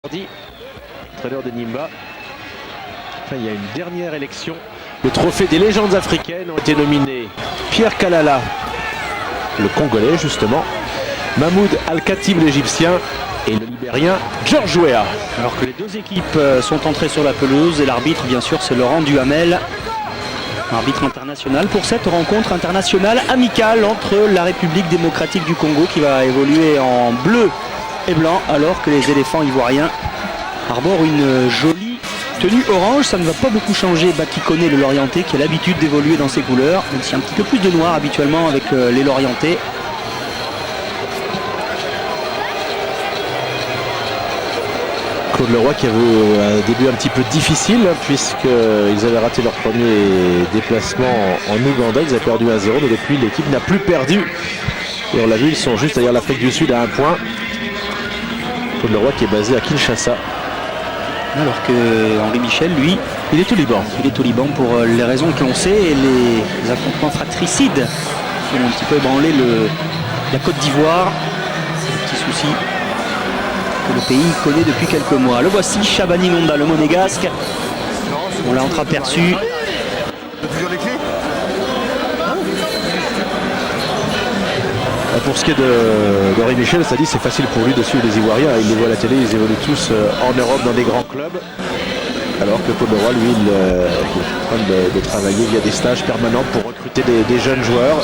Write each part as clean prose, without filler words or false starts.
Entraîneur de Nimba. Enfin, il y a une dernière élection. Le trophée des légendes africaines ont été nominés Pierre Kalala, le Congolais justement, Mahmoud Al-Khatib l'Égyptien et le Libérien George Weah. Alors que les deux équipes sont entrées sur la pelouse et l'arbitre bien sûr c'est Laurent Duhamel, arbitre international pour cette rencontre internationale amicale entre la République démocratique du Congo qui va évoluer en bleu et blanc alors que les éléphants ivoiriens arborent une jolie tenue orange. Ça ne va pas beaucoup changer Baki Koné, le Lorientais, qui a l'habitude d'évoluer dans ces couleurs, même s'il y a un petit peu plus de noir habituellement avec les Lorientais. Claude Leroy qui avait un début un petit peu difficile puisqu'ils avaient raté leur premier déplacement en Ouganda. Ils avaient perdu 1-0, mais depuis l'équipe n'a plus perdu. Et on l'a vu, ils sont juste derrière l'Afrique du Sud à 1 point. Claude Leroy qui est basé à Kinshasa. Alors que Henri Michel, lui, il est au Liban. Il est au Liban pour les raisons que l'on sait et les affrontements fratricides qui ont un petit peu ébranlé la Côte d'Ivoire. Petit souci que le pays connaît depuis quelques mois. Le voici, Chabani Nonda, le monégasque. On l'a entreaperçu. Pour ce qui est d'Henri Michel, ça dit c'est facile pour lui de suivre les Ivoiriens. Il les voit à la télé, ils évoluent tous en Europe dans des grands clubs. Alors que Claude Leroy, lui, il est en train de travailler via des stages permanents pour recruter des jeunes joueurs.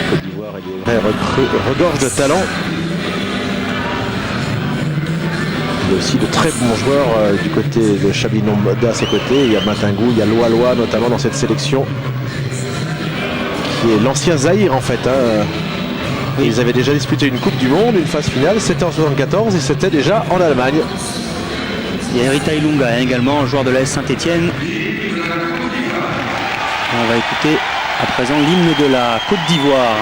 Côte d'Ivoire, il est regorge de talent. Il y a aussi de très bons joueurs du côté de Chabani Nonda à ses côtés. Il y a Matangou, il y a Loa notamment dans cette sélection qui est l'ancien Zaïre en fait. Ils avaient déjà disputé une Coupe du Monde, une phase finale, c'était en 1974 et c'était déjà en Allemagne. Il y a Erita Ilunga également, joueur de l'AS Saint-Etienne. On va écouter à présent l'hymne de la Côte d'Ivoire.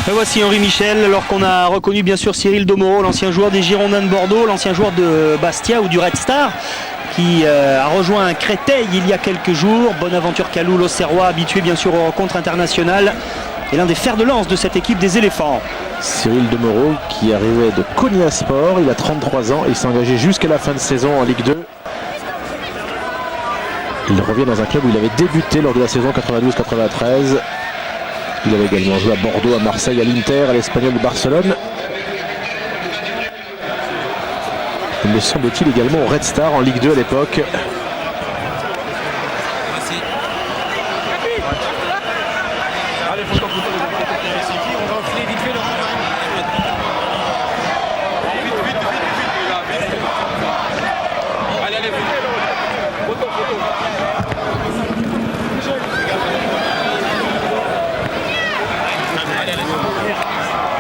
Et voici Henri Michel, alors qu'on a reconnu bien sûr Cyril Domoro, l'ancien joueur des Girondins de Bordeaux, l'ancien joueur de Bastia ou du Red Star, qui a rejoint Créteil il y a quelques jours. Bonaventure Kalou, l'Auxerrois, habitué bien sûr aux rencontres internationales, et l'un des fers de lance de cette équipe des éléphants. Cyril Domoro qui arrivait de Konya Sport, il a 33 ans et il s'est engagé jusqu'à la fin de saison en Ligue 2. Il revient dans un club où il avait débuté lors de la saison 92-93. Il avait également joué à Bordeaux, à Marseille, à l'Inter, à l'Espagnol de Barcelone. Il me semble-t-il également au Red Star en Ligue 2 à l'époque.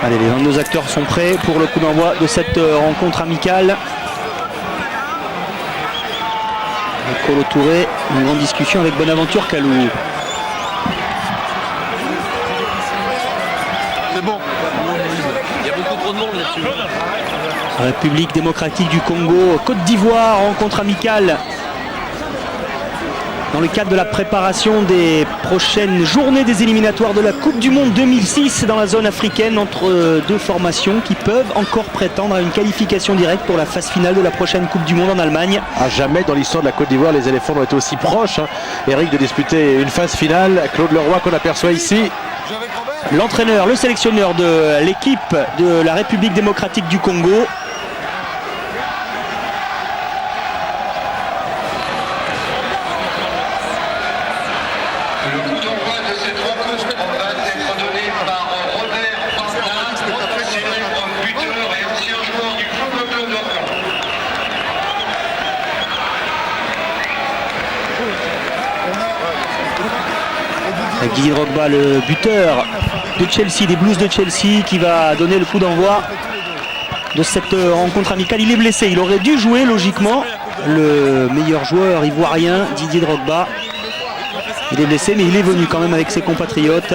Allez, les 22 acteurs sont prêts pour le coup d'envoi de cette rencontre amicale. Et Kolo Touré, une grande discussion avec Bonaventure Kalou. C'est bon. Il y a beaucoup trop de monde là-dessus. République démocratique du Congo, Côte d'Ivoire, rencontre amicale. dans le cadre de la préparation des prochaines journées des éliminatoires de la Coupe du Monde 2006 dans la zone africaine entre deux formations qui peuvent encore prétendre à une qualification directe pour la phase finale de la prochaine Coupe du Monde en Allemagne. À jamais dans l'histoire de la Côte d'Ivoire, les éléphants ont été aussi proches, Eric, de disputer une phase finale. Claude Leroy qu'on aperçoit ici. L'entraîneur, le sélectionneur de l'équipe de la République démocratique du Congo. Avec Didier Drogba, le buteur de Chelsea, des Blues de Chelsea, qui va donner le coup d'envoi de cette rencontre amicale. Il est blessé, il aurait dû jouer logiquement. Le meilleur joueur ivoirien, Didier Drogba. Il est blessé, mais il est venu quand même avec ses compatriotes.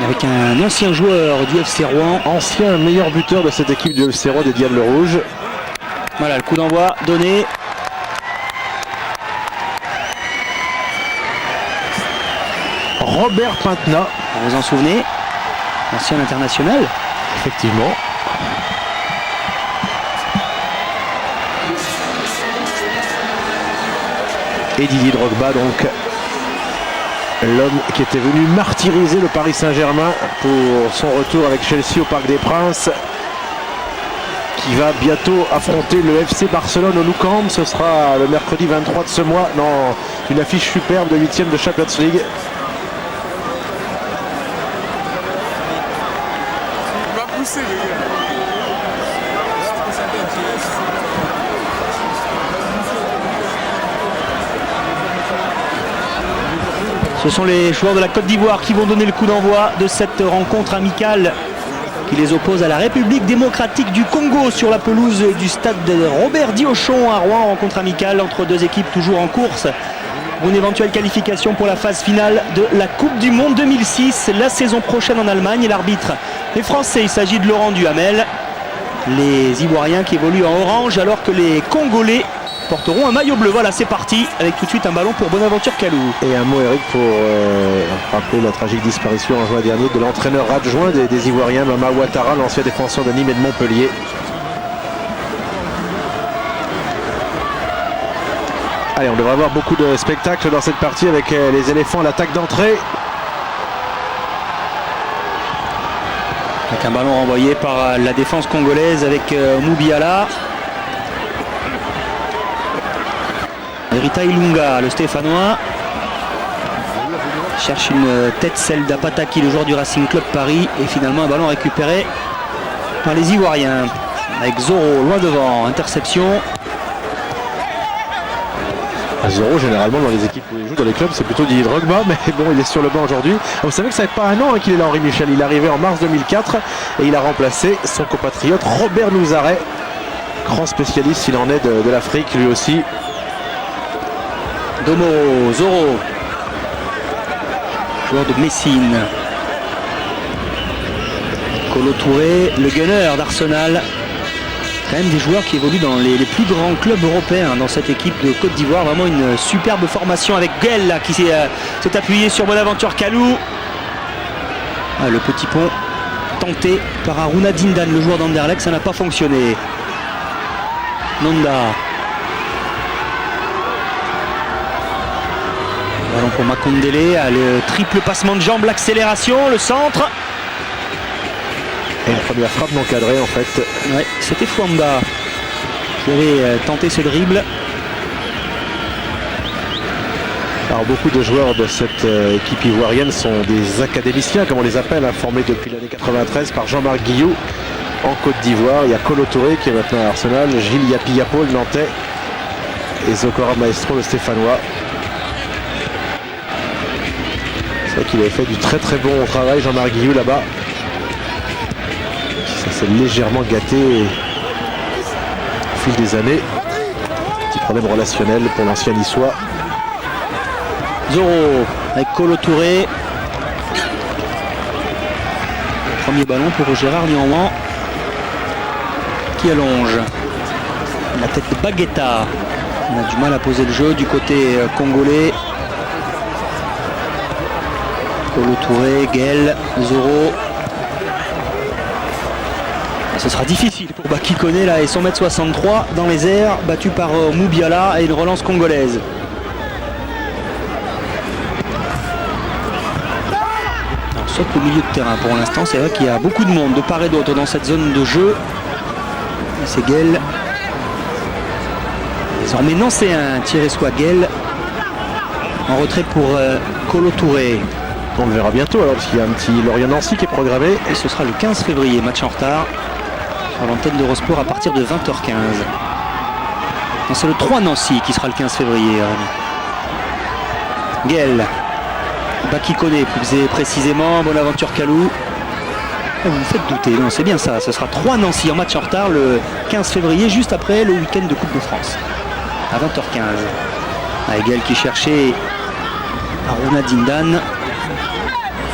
Avec un ancien joueur du FC Rouen. Ancien meilleur buteur de cette équipe du FC Rouen des Diables Rouges. Voilà, le coup d'envoi donné. Robert Pintna. Vous vous en souvenez, ancien international. Effectivement. Et Didier Drogba, donc l'homme qui était venu martyriser le Paris Saint-Germain pour son retour avec Chelsea au Parc des Princes, qui va bientôt affronter le FC Barcelone au Nou Camp. Ce sera le mercredi 23 de ce mois dans une affiche superbe de 8e de Champions League. Ce sont les joueurs de la Côte d'Ivoire qui vont donner le coup d'envoi de cette rencontre amicale qui les oppose à la République démocratique du Congo sur la pelouse du stade de Robert Diochon à Rouen. Rencontre amicale entre deux équipes toujours en course pour une éventuelle qualification pour la phase finale de la Coupe du Monde 2006 la saison prochaine en Allemagne. Et l'arbitre est français, il s'agit de Laurent Duhamel. Les Ivoiriens qui évoluent en orange alors que les Congolais porteront un maillot bleu. Voilà, c'est parti avec tout de suite un ballon pour Bonaventure Kalou. Et un mot, Eric, pour rappeler la tragique disparition en juin dernier de l'entraîneur adjoint des Ivoiriens, Mama Ouattara, l'ancien défenseur de Nîmes et de Montpellier. Allez, on devrait avoir beaucoup de spectacles dans cette partie avec les éléphants à l'attaque d'entrée. Avec un ballon renvoyé par la défense congolaise avec Moubiala. Rita Ilunga, le Stéphanois, cherche une tête, celle d'Apataki, le joueur du Racing Club Paris. Et finalement un ballon récupéré par les Ivoiriens. Avec Zoro loin devant, interception. Zoro, généralement dans les équipes où il joue, dans les clubs, c'est plutôt Didier Drogba, mais bon, il est sur le banc aujourd'hui. Vous savez que ça fait pas un an qu'il est là, Henri Michel. Il est arrivé en mars 2004 et il a remplacé son compatriote Robert Nouzaret, grand spécialiste s'il en est de l'Afrique lui aussi. Domoro, Zoro, joueur de Messine. Kolo Touré, le gunner d'Arsenal. Quand même des joueurs qui évoluent dans les plus grands clubs européens dans cette équipe de Côte d'Ivoire. Vraiment une superbe formation avec Guel là, qui s'est appuyé sur Bonaventure Kalou. Ah, le petit pont tenté par Aruna Dindan, le joueur d'Anderlecht, ça n'a pas fonctionné. Nonda. Ballon pour Makondele, le triple passement de jambes, l'accélération, le centre. Et une première frappe non cadrée en fait. Ouais, c'était Fouamba qui avait tenté ce dribble. Alors beaucoup de joueurs de cette équipe ivoirienne sont des académiciens, comme on les appelle, formés depuis l'année 93 par Jean-Marc Guillou en Côte d'Ivoire. Il y a Kolo Touré qui est maintenant à Arsenal, Gilles Yapi-Yapo le Nantais et Zokora Maestro le Stéphanois. C'est vrai qu'il avait fait du très très bon travail, Jean-Marc Guillou, là-bas. Ça s'est légèrement gâté au fil des années. Petit problème relationnel pour l'ancien niçois. Zoro avec Kolo Touré. Premier ballon pour Gérard Nianouan qui allonge. La tête de Baguetta. On a du mal à poser le jeu du côté congolais. Kolo Touré, Gaël, Zoro. Ce sera difficile pour Baki Koné là et son 1m63 dans les airs, battu par Moubiala et une relance congolaise. Alors, sauf au milieu de terrain pour l'instant, c'est vrai qu'il y a beaucoup de monde de part et d'autre dans cette zone de jeu. Et c'est Gaël. Désormais nancéen, tiré soit Gaël. En retrait pour Kolo Touré. On le verra bientôt alors parce qu'il y a un petit Lorient-Nancy qui est programmé. Et ce sera le 15 février, match en retard. Sur l'antenne d'Eurosport à partir de 20h15. C'est le 3 Nancy qui sera le 15 février. Gaël. Baki Koné, plus précisément. Bonaventure Kalou. Vous me faites douter, non, c'est bien ça. Ce sera 3 Nancy en match en retard le 15 février, juste après le week-end de Coupe de France. À 20h15. Gaël qui cherchait Aruna Dindan.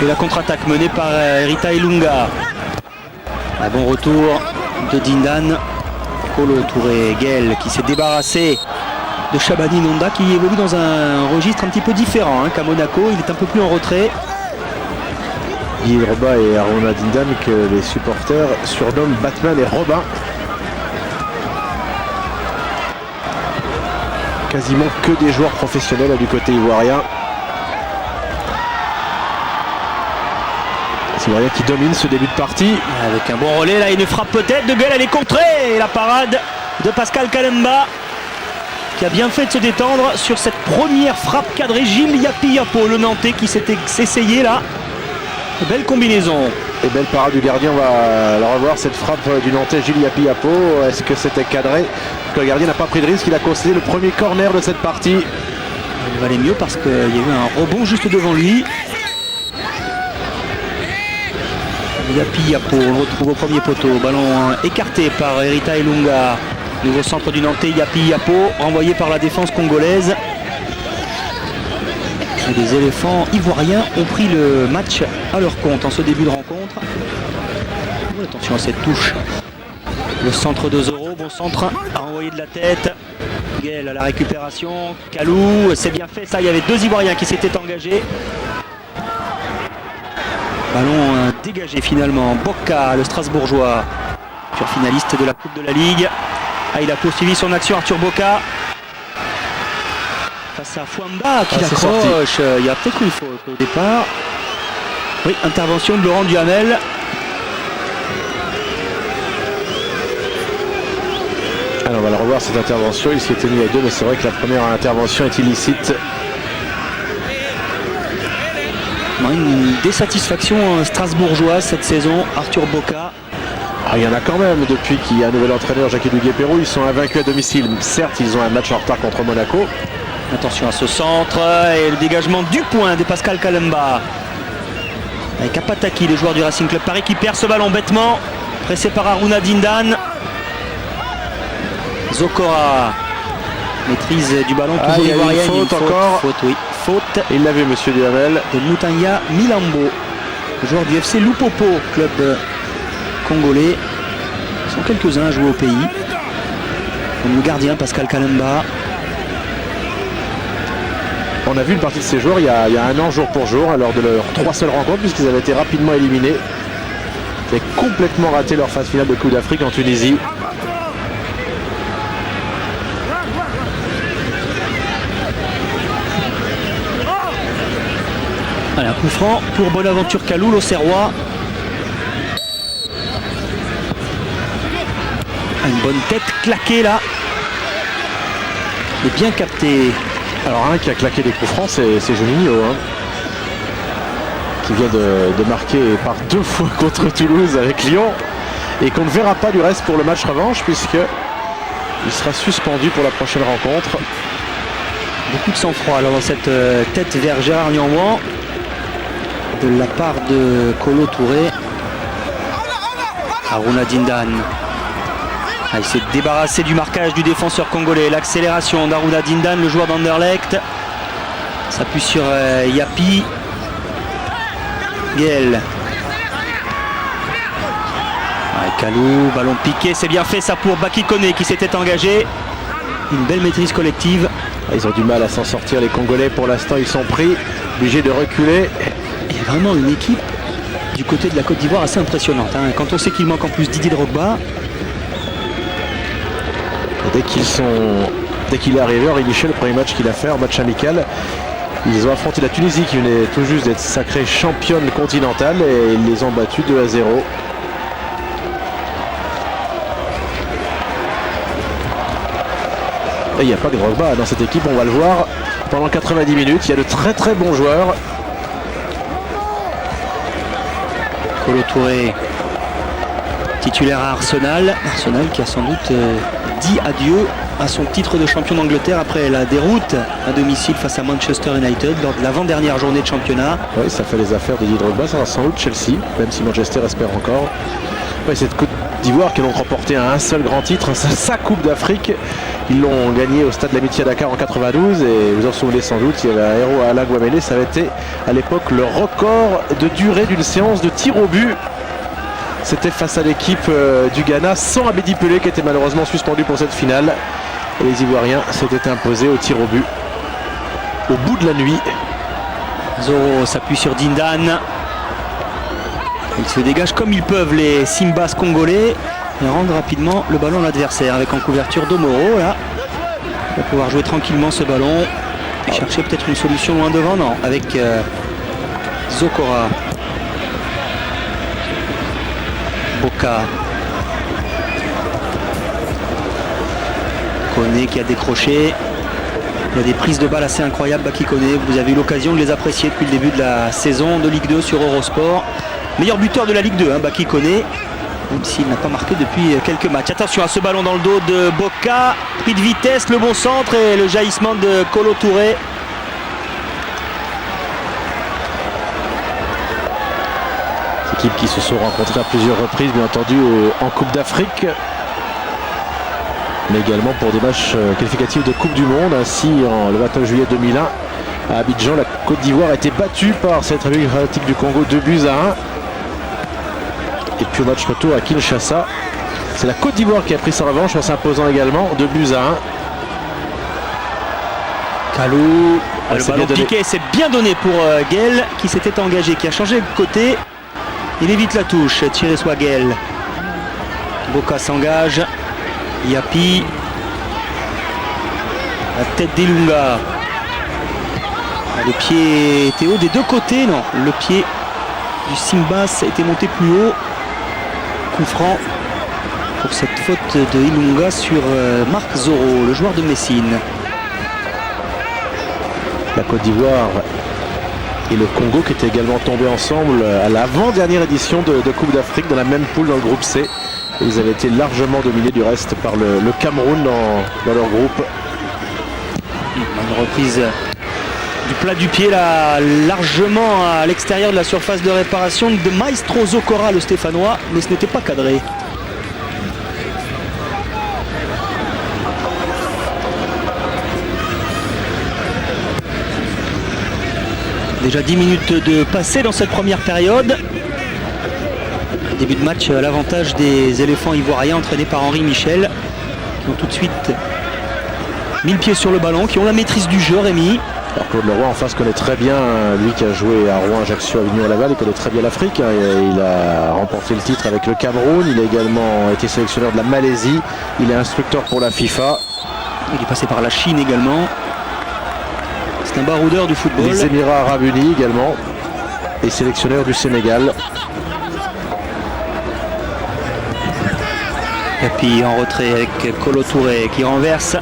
Et la contre-attaque menée par Erita Ilunga. Un bon retour de Dindan. Kolo Touré, Gaël qui s'est débarrassé de Shabani Nonda qui évolue dans un registre un petit peu différent qu'à Monaco. Il est un peu plus en retrait. Guy Roba et Aruna Dindan que les supporters surnomment Batman et Robin. Quasiment que des joueurs professionnels du côté ivoirien. C'est Ivoirien qui domine ce début de partie. Avec un bon relais, là une frappe peut-être de Gaël, elle est contrée. Et la parade de Pascal Kalemba qui a bien fait de se détendre sur cette première frappe cadrée. Gilles Yapi-Yapo, le Nantais qui s'est essayé là. Belle combinaison. Et belle parade du gardien, on va la revoir cette frappe du Nantais Gilles Yapi-Yapo. Est-ce que c'était cadré? Le gardien n'a pas pris de risque, il a concédé le premier corner de cette partie. Il valait mieux parce qu'il y a eu un rebond juste devant lui. Yapi-Yapo, on le retrouve au premier poteau. Ballon écarté par Erita Ilunga. Nouveau centre du Nantais, Yapi-Yapo, renvoyé par la défense congolaise. Et les éléphants ivoiriens ont pris le match à leur compte en ce début de rencontre. Attention à cette touche. Le centre de Zoro, bon centre à renvoyer de la tête. Gaël à la récupération. Kalou, c'est bien fait ça, il y avait 2 Ivoiriens qui s'étaient engagés. Ballon dégagé finalement. Boca, le Strasbourgeois, finaliste de la Coupe de la Ligue. Il a poursuivi son action, Arthur Boca. Face à Fouamba qui l'accroche. Il y a peut-être une faute au départ. Oui, intervention de Laurent Duhamel. Alors on va le revoir cette intervention. Il s'y était mis à 2, mais c'est vrai que la première intervention est illicite. Une désatisfaction strasbourgeoise cette saison, Arthur Boca. Il y en a quand même depuis qu'il y a un nouvel entraîneur, Jacques Duguay-Pérou. Ils sont invaincus à domicile. Certes, ils ont un match en retard contre Monaco. Attention à ce centre et le dégagement du point de Pascal Kalemba. Avec Apataki, le joueur du Racing Club Paris, qui perd ce ballon bêtement. Pressé par Aruna Dindan. Zokora. Maîtrise du ballon. Il y a une faute encore. Faute, oui. Faute. Il l'a vu, monsieur Duhamel. De Moutanya Milambo, joueur du FC Lupopo, club congolais. Ils sont quelques-uns à jouer au pays. Comme le gardien Pascal Kalemba. On a vu une partie de ces joueurs il y a un an jour pour jour, lors de leurs 3 seules rencontres, puisqu'ils avaient été rapidement éliminés. Ils avaient complètement raté leur phase finale de Coupe d'Afrique en Tunisie. Allez, un coup franc pour Bonaventure Kalou, l'Auxerrois. Une bonne tête claquée là. Et bien capté. Alors un qui a claqué des coups francs, c'est Juninho, qui vient de marquer par 2 fois contre Toulouse avec Lyon, et qu'on ne verra pas du reste pour le match revanche, puisque il sera suspendu pour la prochaine rencontre. Beaucoup de sang-froid alors dans cette tête vers Gérard Lianouan de la part de Kolo Touré. Aruna Dindan. Il s'est débarrassé du marquage du défenseur congolais. L'accélération d'Aruna Dindan, le joueur d'Anderlecht. S'appuie sur Yapi. Gaël. Kalou, ballon piqué, c'est bien fait ça pour Baki Koné qui s'était engagé. Une belle maîtrise collective. Ils ont du mal à s'en sortir, les Congolais. Pour l'instant, ils sont pris, obligés de reculer. Il y a vraiment une équipe du côté de la Côte d'Ivoire assez impressionnante. Quand on sait qu'il manque en plus Didier Drogba. Dès qu'il est arrivé, Henri Michel, le premier match qu'il a fait, en match amical, ils ont affronté la Tunisie qui venait tout juste d'être sacrée championne continentale et ils les ont battus 2-0. Et il n'y a pas de Drogba dans cette équipe, on va le voir pendant 90 minutes. Il y a de très très bons joueurs. Kolo Touré, titulaire à Arsenal. Arsenal qui a sans doute dit adieu à son titre de champion d'Angleterre après la déroute à domicile face à Manchester United lors de l'avant-dernière journée de championnat. Oui, ça fait les affaires de Didier Drogba, ça sera sans doute Chelsea, même si Manchester espère encore. Ouais, cette Côte d'Ivoire qui ont remporté un seul grand titre, sa Coupe d'Afrique. Ils l'ont gagné au stade de l'Amitié à Dakar en 92 et vous en souvenez sans doute, il y avait un héros à Alain Guamélé, ça avait été à l'époque le record de durée d'une séance de tir au but. C'était face à l'équipe du Ghana sans Abedi Pelé qui était malheureusement suspendu pour cette finale. Et les Ivoiriens s'étaient imposés au tir au but au bout de la nuit. Zoro s'appuie sur Dindan. Ils se dégagent comme ils peuvent les Simbas congolais et rendent rapidement le ballon à l'adversaire avec en couverture Domoro. Là, il va pouvoir jouer tranquillement ce ballon et chercher peut-être une solution loin devant. Non, avec Zokora. Boka. Koné qui a décroché. Il y a des prises de balles assez incroyables, Baki Koné. Vous avez eu l'occasion de les apprécier depuis le début de la saison de Ligue 2 sur Eurosport. Meilleur buteur de la Ligue 2, Baki Koné, même s'il n'a pas marqué depuis quelques matchs. Attention à ce ballon dans le dos de Boka. Pris de vitesse, le bon centre et le jaillissement de Kolo Touré. Équipes qui se sont rencontrées à plusieurs reprises, bien entendu, en Coupe d'Afrique, mais également pour des matchs qualificatifs de Coupe du Monde. Ainsi, le 29 juillet 2001, à Abidjan, la Côte d'Ivoire a été battue par cette République démocratique du Congo 2-1. Et puis au match retour à Kinshasa, c'est la Côte d'Ivoire qui a pris sa revanche en s'imposant également 2-1. Kalou, le c'est ballon bien donné. piqué, c'est bien donné pour Gaël qui s'était engagé, qui a changé de côté. Il évite la touche, tiré soit Gaël. Boka s'engage. Yapi. La tête d'Ilunga. Le pied était haut des deux côtés, non. Le pied du Simbas était monté plus haut. Coup franc pour cette faute de Ilunga sur Marc Zoro, le joueur de Messine. La Côte d'Ivoire et le Congo qui étaient également tombés ensemble à l'avant-dernière édition de Coupe d'Afrique dans la même poule dans le groupe C. Et ils avaient été largement dominés du reste par le Cameroun dans leur groupe. Une reprise du plat du pied là, largement à l'extérieur de la surface de réparation de Maestro Zokora, le Stéphanois, mais ce n'était pas cadré. Déjà 10 minutes de passé dans cette première période. Début de match à l'avantage des éléphants ivoiriens entraînés par Henri Michel, qui ont tout de suite mis le pied sur le ballon, qui ont la maîtrise du jeu, Rémi. Alors Claude Leroy en face connaît très bien, lui qui a joué à Rouen, Ajaccio, Avignon, Laval, il connaît très bien l'Afrique. Il a remporté le titre avec le Cameroun, il a également été sélectionneur de la Malaisie, il est instructeur pour la FIFA. Il est passé par la Chine également. C'est un baroudeur du football. Les Émirats Arabes Unis également, et sélectionneur du Sénégal. Et puis en retrait avec Kolo Touré qui renverse.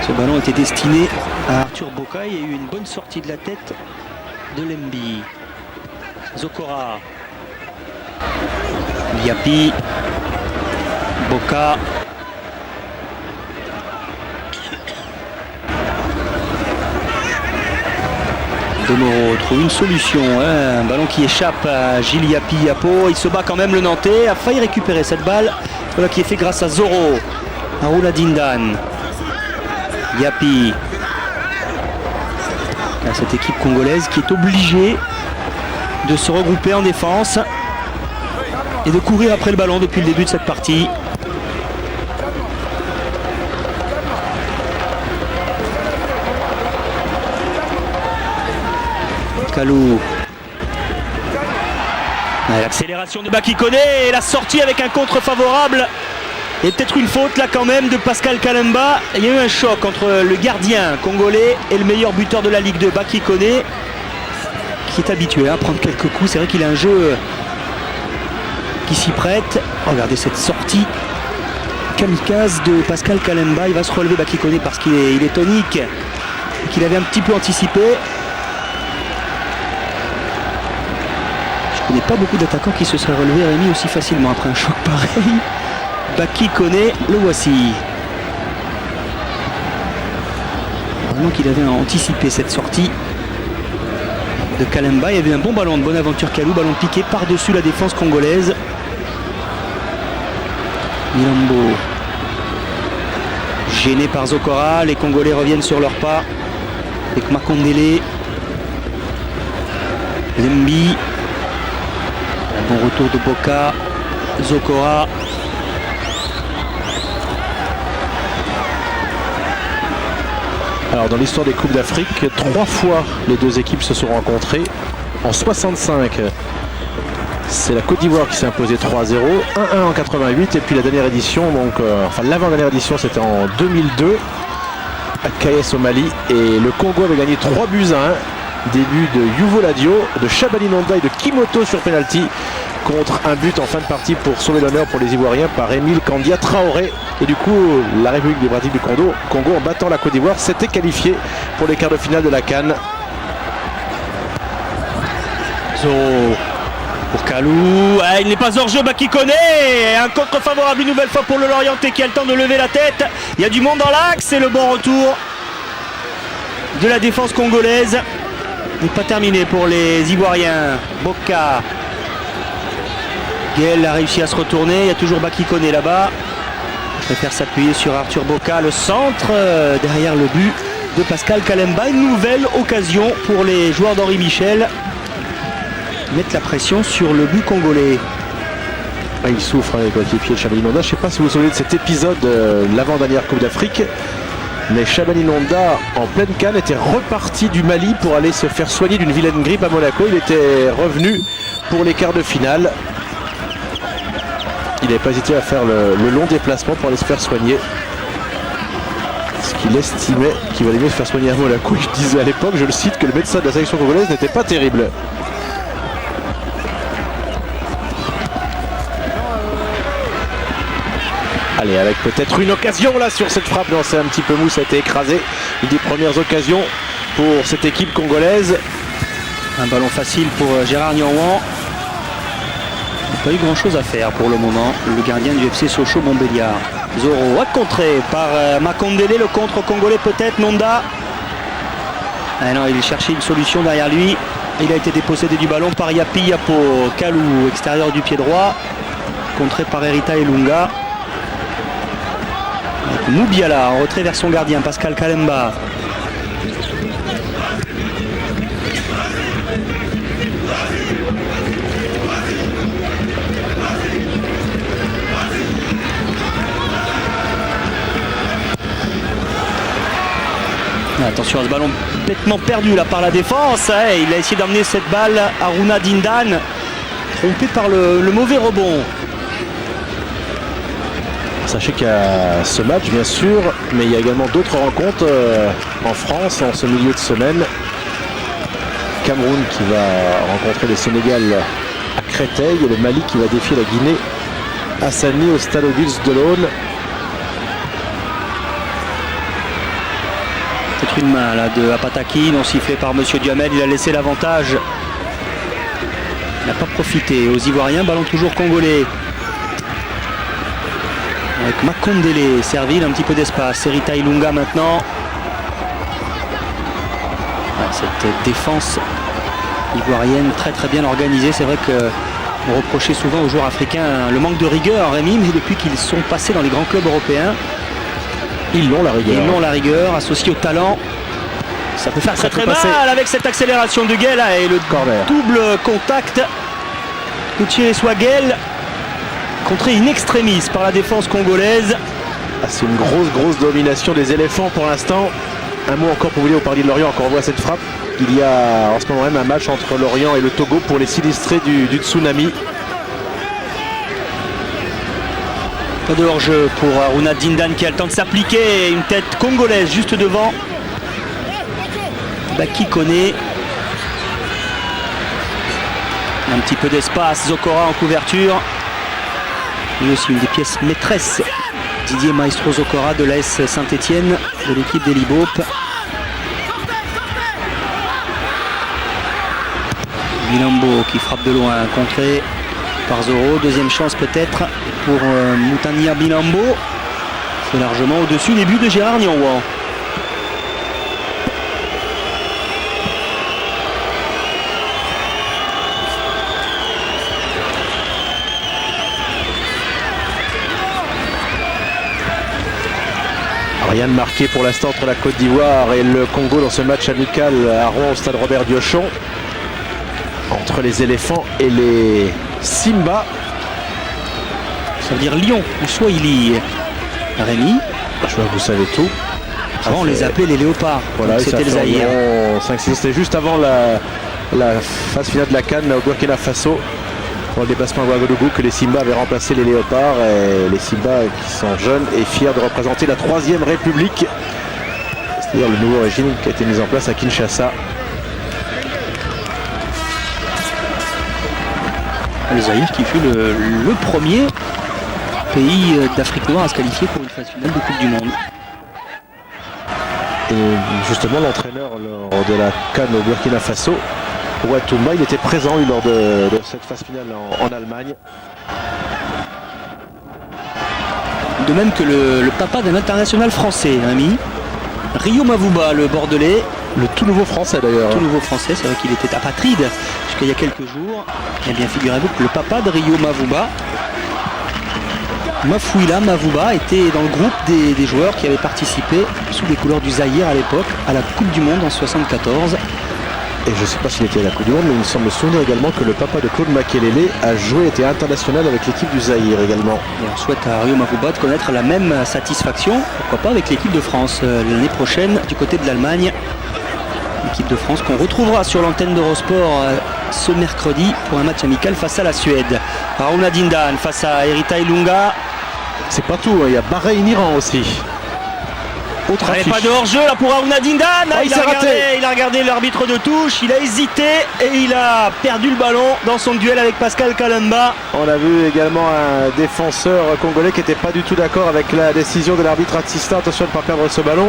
Ce ballon était destiné à Arthur Boka. Il y a eu une bonne sortie de la tête de Lembi. Zokora. Yapi. Boka. Domoro trouve une solution, un ballon qui échappe à Gilles Yapi Yapo. Il se bat quand même, le Nantais a failli récupérer cette balle. Voilà qui est fait grâce à Zoro. Arula Dindan. Yapi. Cette équipe congolaise qui est obligée de se regrouper en défense et de courir après le ballon depuis le début de cette partie. Kalou. L'accélération de Baki Koné et la sortie avec un contre favorable. Et peut-être une faute là quand même de Pascal Kalemba. Il y a eu un choc entre le gardien congolais et le meilleur buteur de la Ligue 2, Baki Koné, qui est habitué à prendre quelques coups. C'est vrai qu'il a un jeu qui s'y prête. Regardez cette sortie kamikaze de Pascal Kalemba. Il va se relever Baki Koné parce qu'il est tonique et qu'il avait un petit peu anticipé. Il n'y a pas beaucoup d'attaquants qui se seraient relevés, Rémi, aussi facilement après un choc pareil. Baki Koné, le voici. Vraiment qu'il avait anticipé cette sortie de Kalemba. Il y avait un bon ballon de Bonaventure Kalou, ballon piqué par-dessus la défense congolaise. Milambo, gêné par Zokora, les Congolais reviennent sur leur pas. Avec Makondele, Lembi. Bon retour de Boka, Zokora. Alors dans l'histoire des Coupes d'Afrique, 3 fois les deux équipes se sont rencontrées. En 65, c'est la Côte d'Ivoire qui s'est imposée 3-0, 1-1 en 88 et puis la dernière édition, l'avant-dernière édition c'était en 2002 à Kayes au Mali et le Congo avait gagné 3-1. Début de Yuvo Ladio, de Shabani Nonda et de Kimoto sur penalty contre un but en fin de partie pour sauver l'honneur pour les Ivoiriens par Émile Kandia Traoré. Et du coup, la République démocratique du Congo, en battant la Côte d'Ivoire, s'était qualifiée pour les quarts de finale de la CAN. Pour Kalou, il n'est pas hors jeu, Baki Koné, un contre favorable une nouvelle fois pour le Lorientais qui a le temps de lever la tête. Il y a du monde dans l'axe et le bon retour de la défense congolaise. n'est pas terminé pour les Ivoiriens. Boka. Gaël a réussi à se retourner. Il y a toujours Baki Koné là-bas. Je préfère s'appuyer sur Arthur Boka. Le centre derrière le but de Pascal Kalemba. Une nouvelle occasion pour les joueurs d'Henri Michel. Mettre la pression sur le but congolais. Il souffre avec le coéquipier de Shabani Nonda. Je ne sais pas si vous vous souvenez de cet épisode l'avant-dernière Coupe d'Afrique. Mais Shabani Nonda, en pleine canne, était reparti du Mali pour aller se faire soigner d'une vilaine grippe à Monaco. Il était revenu pour les quarts de finale. Il n'avait pas hésité à faire le long déplacement pour aller se faire soigner. Parce qu'il estimait qu'il valait mieux se faire soigner à Monaco. Il disait à l'époque, je le cite, que le médecin de la sélection congolaise n'était pas terrible. Allez, avec peut-être une occasion là sur cette frappe. Non, c'est un petit peu mou, ça a été écrasé. Une des premières occasions pour cette équipe congolaise. Un ballon facile pour Gérard Nianouan. Il n'a pas eu grand chose à faire pour le moment. Le gardien du FC Sochaux Montbéliard. Zoro a contré par Makondele, le contre congolais peut-être. Nonda. Ah non, il cherchait une solution derrière lui. Il a été dépossédé du ballon par Yapi Yapo. Kalou, extérieur du pied droit. Contré par Erita Elunga. Moubiala en retrait vers son gardien Pascal Kalemba. Attention à ce ballon complètement perdu là par la défense. Il a essayé d'emmener cette balle à Runa Dindan, trompé par le mauvais rebond. Sachez qu'il y a ce match bien sûr, mais il y a également d'autres rencontres en France en ce milieu de semaine. Cameroun qui va rencontrer le Sénégal à Créteil et le Mali qui va défier la Guinée à Sani au stade Auguste Delaune. Peut-être une main là de Apataki, non sifflé par Monsieur Duhamel, il a laissé l'avantage. Il n'a pas profité aux Ivoiriens, ballon toujours congolais. Avec Makondele, Serville, un petit peu d'espace. Erita Ilunga maintenant. Cette défense ivoirienne très très bien organisée. C'est vrai qu'on reprochait souvent aux joueurs africains le manque de rigueur, Rémi, mais depuis qu'ils sont passés dans les grands clubs européens, ils l'ont la rigueur. Ils l'ont la rigueur, associée au talent. Ça peut faire très très mal avec cette accélération de Guel et le corner. Double contact. Gutiérrez Swagel. contré in extremis par la défense congolaise. Ah, c'est une grosse domination des éléphants pour l'instant. Un mot encore pour vous dire, au parler de Lorient, encore on voit cette frappe. Il y a en ce moment même un match entre Lorient et le Togo pour les sinistrés du tsunami. Pas de hors-jeu pour Aruna Dindan qui a le temps de s'appliquer. Une tête congolaise juste devant Baki Koné. Un petit peu d'espace, Zokora en couverture. Et aussi une des pièces maîtresses, Didier Maestro Zokora de l'AS Saint-Etienne, de l'équipe des Libopes. Bilambo qui frappe de loin, contré par Zoro. Deuxième chance peut-être pour Moutania Bilambo. C'est largement au-dessus des buts de Gérard Nianouan. Rien de marqué pour l'instant entre la Côte d'Ivoire et le Congo dans ce match amical à Rouen au stade Robert Diochon. Entre les éléphants et les Simba. Ça veut dire Lion ou Swahili. Rémi. Je vois que vous savez tout. Avant on les appelait les léopards. Voilà, c'était le Zaïre. 5-6, c'était juste avant la phase finale de la CAN au Burkina Faso. Pour le déplacement à Ouagadougou que les Simba avaient remplacé les léopards. Et les Simba qui sont jeunes et fiers de représenter la 3e République. C'est-à-dire le nouveau régime qui a été mis en place à Kinshasa. Le Zaïre qui fut le premier pays d'Afrique noire à se qualifier pour une phase finale de Coupe du Monde. Et justement l'entraîneur lors de la CAN au Burkina Faso, Ouattouma, il était présent lui, lors de cette phase finale en Allemagne. De même que le papa d'un international français, ami Rio Mavouba, le Bordelais. Le tout nouveau français d'ailleurs. Tout nouveau français, c'est vrai qu'il était apatride jusqu'il y a quelques jours. Eh bien, figurez-vous que le papa de Rio Mavouba, Mafouila Mavouba, était dans le groupe des joueurs qui avaient participé sous les couleurs du Zaïre à l'époque à la Coupe du Monde en 1974. Et je ne sais pas s'il était à la Coupe du Monde, mais il me semble me souvenir également que le papa de Claude Makelele a joué, était international avec l'équipe du Zaïre également. Et on souhaite à Rio Mavouba de connaître la même satisfaction, pourquoi pas avec l'équipe de France l'année prochaine du côté de l'Allemagne. L'équipe de France qu'on retrouvera sur l'antenne d'Eurosport ce mercredi pour un match amical face à la Suède. Aruna Dindan face à Erita Ilunga. C'est pas tout, il y a Bahreïn-Iran aussi. Autre affiche. Pas de hors-jeu là pour Aruna Dindan. Il a regardé l'arbitre de touche, il a hésité et il a perdu le ballon dans son duel avec Pascal Kalamba. On a vu également un défenseur congolais qui n'était pas du tout d'accord avec la décision de l'arbitre assistant. Attention de ne pas perdre ce ballon.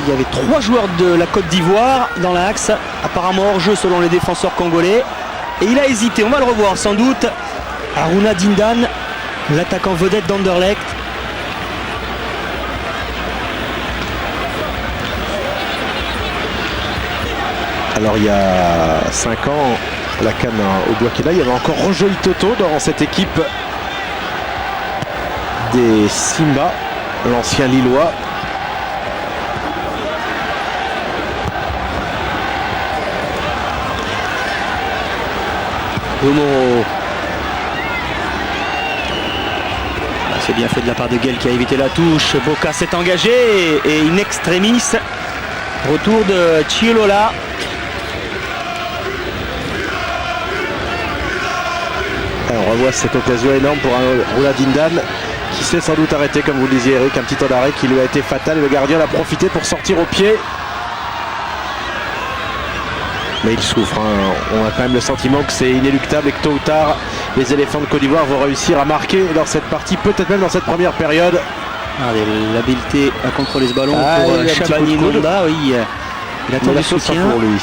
Il y avait 3 joueurs de la Côte d'Ivoire dans l'axe, apparemment hors-jeu selon les défenseurs congolais. Et il a hésité, on va le revoir sans doute. Aruna Dindan, l'attaquant vedette d'Anderlecht. Alors il y a 5 ans, la CAN au Burkina, il y avait encore Roger Itoto dans cette équipe des Simba, l'ancien Lillois. C'est bien fait de la part de Guel qui a évité la touche. Boca s'est engagé et in extremis. Retour de Chilola. On revoit cette occasion énorme pour Aruna Dindan qui s'est sans doute arrêté, comme vous le disiez Eric, un petit temps d'arrêt qui lui a été fatal. Le gardien l'a profité pour sortir au pied. Mais il souffre, hein. On a quand même le sentiment que c'est inéluctable et que tôt ou tard, les éléphants de Côte d'Ivoire vont réussir à marquer dans cette partie, peut-être même dans cette première période. L'habileté à contrôler ce ballon pour Chabani Nonda, oui. Il attend du soutien. Pour lui.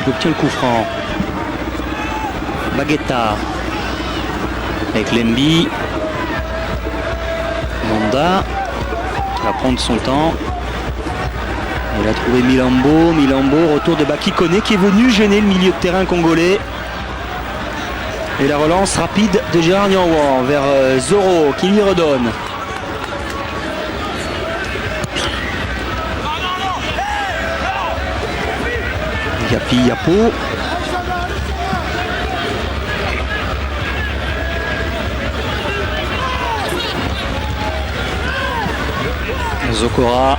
Il obtient le coup franc. Baguetta avec Lembi. Nonda va prendre son temps. Il a trouvé Milambo. Retour de Baki Koné qui est venu gêner le milieu de terrain congolais. Et la relance rapide de Gérard Nianouan vers Zoro qui lui redonne. Yapi Yapo. Zokora.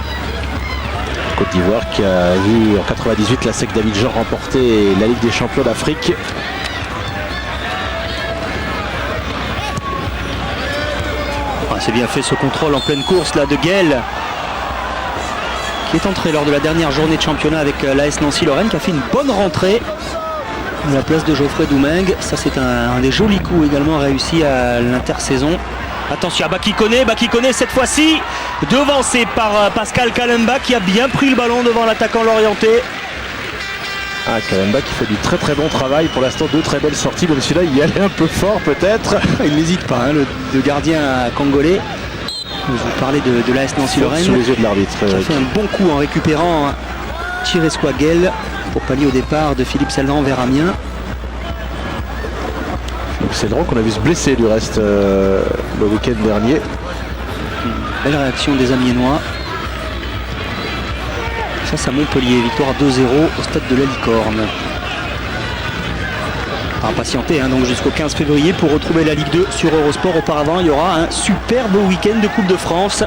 Côte d'Ivoire qui a vu en 98 la SEC d'Abidjan remporter la Ligue des champions d'Afrique. C'est bien fait ce contrôle en pleine course là de Gaël, qui est entré lors de la dernière journée de championnat avec l'AS Nancy-Lorraine, qui a fait une bonne rentrée à la place de Geoffrey Domingue. Ça c'est un des jolis coups également réussi à l'intersaison. Attention à Baki Koné cette fois-ci, devancé par Pascal Kalemba qui a bien pris le ballon devant l'attaquant lorientais. Kalemba qui fait du très très bon travail pour l'instant, deux très belles sorties, même celui-là il y allait un peu fort peut-être. Il n'hésite pas, hein, le gardien congolais. Je vous parlais de l'AS Nancy-Lorraine. Sous les yeux de l'arbitre. Qui a fait un bon coup en récupérant Chiresqua Guel pour pallier au départ de Philippe Seldran vers Amiens. Philippe Seldran qu'on a vu se blesser du reste le week-end dernier. Belle réaction des Amiénois. Face à Montpellier, victoire 2-0 au stade de la Licorne. On va patienter donc jusqu'au 15 février pour retrouver la Ligue 2 sur Eurosport. Auparavant, il y aura un superbe week-end de Coupe de France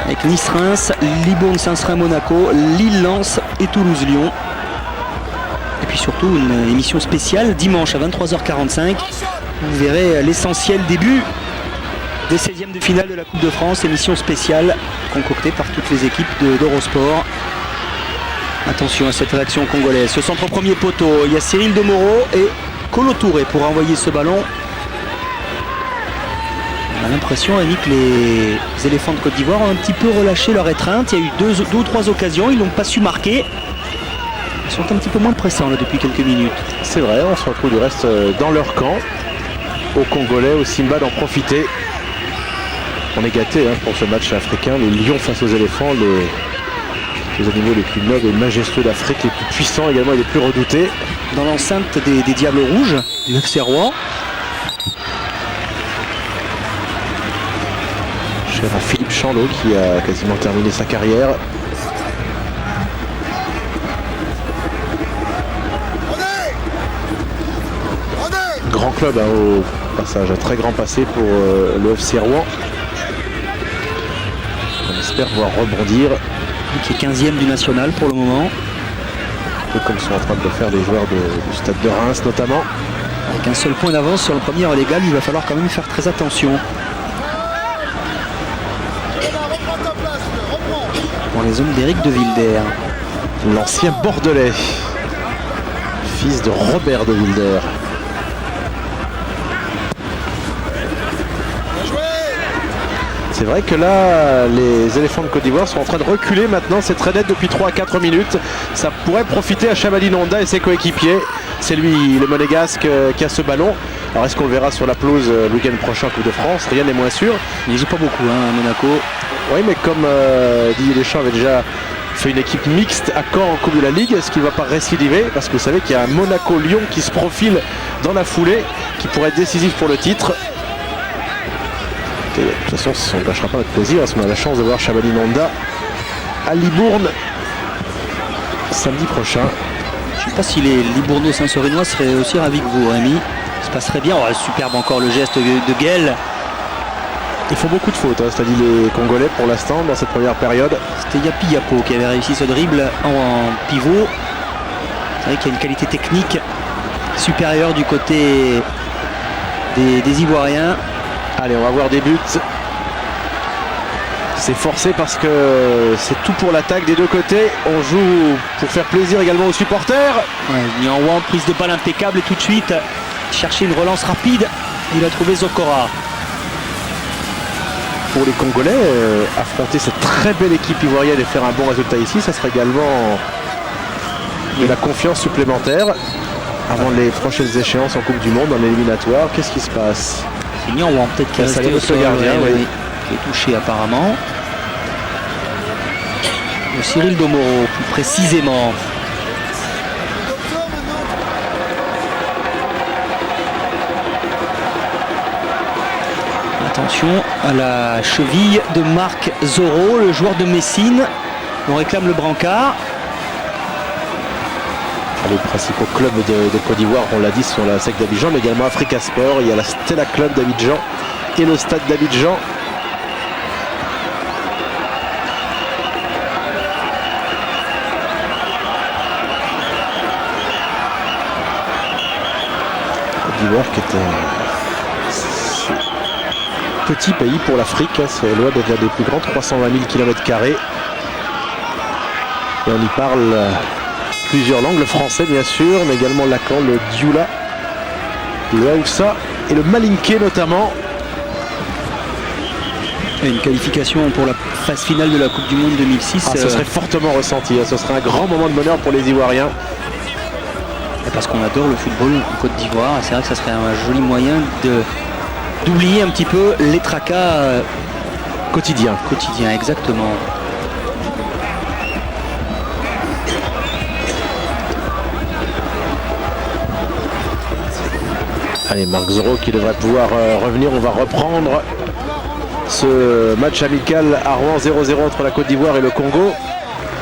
avec Nice-Reims, Libourne-Saint-Seurin-Monaco, Lille-Lens et Toulouse-Lyon. Et puis surtout une émission spéciale dimanche à 23h45. Vous verrez l'essentiel début des 16e de finale de la Coupe de France, émission spéciale concoctée par toutes les équipes d'Eurosport. Attention à cette réaction congolaise. Ce centre au premier poteau, il y a Cyril Domoro et Kolo Touré pour envoyer ce ballon. On a l'impression, Annick, que les éléphants de Côte d'Ivoire ont un petit peu relâché leur étreinte. Il y a eu deux ou trois occasions, ils n'ont pas su marquer. Ils sont un petit peu moins pressants là, depuis quelques minutes. C'est vrai, on se retrouve du reste dans leur camp. Aux Congolais, au Simba d'en profiter. On est gâtés pour ce match africain. Les lions face aux éléphants, les animaux les plus nobles et majestueux d'Afrique, les plus puissants également et les plus redoutés. Dans l'enceinte des Diables Rouges, du FC Rouen. Cher à Philippe Chanlot qui a quasiment terminé sa carrière. Grand club au passage, un très grand passé pour le FC Rouen. On espère voir rebondir. Qui est 15e du national pour le moment. Un peu comme sont en train de le faire les joueurs du stade de Reims notamment. Avec un seul point d'avance sur le premier relégable, il va falloir quand même faire très attention. Pour les hommes d'Éric de Wilder. L'ancien Bordelais, fils de Robert de Wilder. C'est vrai que là, les éléphants de Côte d'Ivoire sont en train de reculer maintenant. C'est très net depuis 3 à 4 minutes. Ça pourrait profiter à Chabali Nonda et ses coéquipiers. C'est lui, le monégasque, qui a ce ballon. Alors est-ce qu'on le verra sur la pelouse le week-end prochain en Coupe de France? Rien n'est moins sûr. Il joue pas beaucoup à Monaco. Oui, mais comme Didier Deschamps avait déjà fait une équipe mixte à Caen en Coupe de la Ligue, est-ce qu'il ne va pas récidiver? Parce que vous savez qu'il y a un Monaco-Lyon qui se profile dans la foulée, qui pourrait être décisif pour le titre. Et de toute façon, ça ne gâchera pas notre plaisir parce qu'on a la chance de voir Chabali Nonda à Libourne samedi prochain. Je ne sais pas si les Libourno-Saint-Seurinois seraient aussi ravis que vous, Rémi. Ça se passerait bien. Oh, superbe encore le geste de Guel. Ils font beaucoup de fautes, ça dit les Congolais pour l'instant dans cette première période. C'était Yapi Yapo qui avait réussi ce dribble en pivot. C'est vrai qu'il y a une qualité technique supérieure du côté des Ivoiriens. Allez, on va voir des buts. C'est forcé parce que c'est tout pour l'attaque des deux côtés. On joue pour faire plaisir également aux supporters. Nianwan, prise de balle impeccable et tout de suite chercher une relance rapide. Il a trouvé Zokora. Pour les Congolais, affronter cette très belle équipe ivoirienne et faire un bon résultat ici, ça serait également de la confiance supplémentaire avant les prochaines échéances en Coupe du Monde, en éliminatoire. Qu'est-ce qui se passe? C'est Nianwan peut-être qui est resté au sol, gardien, oui. qui est touché apparemment. Le Cyril Domoro, plus précisément. Attention à la cheville de Marc Zoro, le joueur de Messine. On réclame le brancard. Les principaux clubs de Côte d'Ivoire, on l'a dit, sont la SEC d'Abidjan, mais également Africa Sport. Il y a la Stella Club d'Abidjan et le Stade d'Abidjan. d'Ivoire qui est un petit pays pour l'Afrique, hein, c'est loin d'être l'un des plus grands, 320 000 km². Et on y parle plusieurs langues, le français bien sûr, mais également l'akan, le dioula, le haoussa et le malinké notamment. Et une qualification pour la phase finale de la Coupe du Monde 2006. Ce serait fortement ressenti, hein, ce serait un grand moment de bonheur pour les Ivoiriens. Parce qu'on adore le football en Côte d'Ivoire, c'est vrai que ça serait un joli moyen d'oublier un petit peu les tracas quotidiens. Exactement. Allez, Marc Zoro qui devrait pouvoir revenir. On va reprendre ce match amical à Rouen, 0-0 entre la Côte d'Ivoire et le Congo.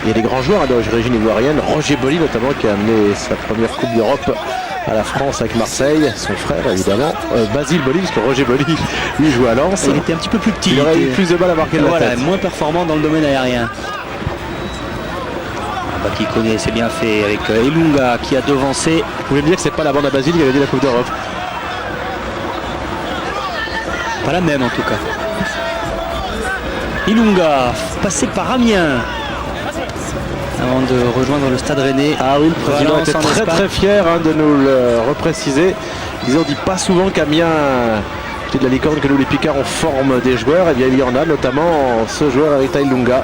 Il y a des grands joueurs d'origine ivoirienne, Roger Boli notamment qui a amené sa première Coupe d'Europe à la France avec Marseille, son frère évidemment, Basile Boli, parce que Roger Boli lui joue à Lens. Il était un petit peu plus petit. Il aurait eu plus de mal à marquer de la tête. Moins performant dans le domaine aérien. Qui connaît, c'est bien fait avec Elunga qui a devancé. Vous pouvez me dire que c'est pas la bande à Basile qui a gagné la Coupe d'Europe? Pas la même en tout cas. Elunga, passé par Amiens avant de rejoindre le Stade Rennais. Ah oui, le président était très fier de nous le repréciser. Ils ont dit pas souvent qu'Amiens était de la licorne, que nous les Picards on forme des joueurs. Et bien il y en a, notamment ce joueur Arita Ilunga.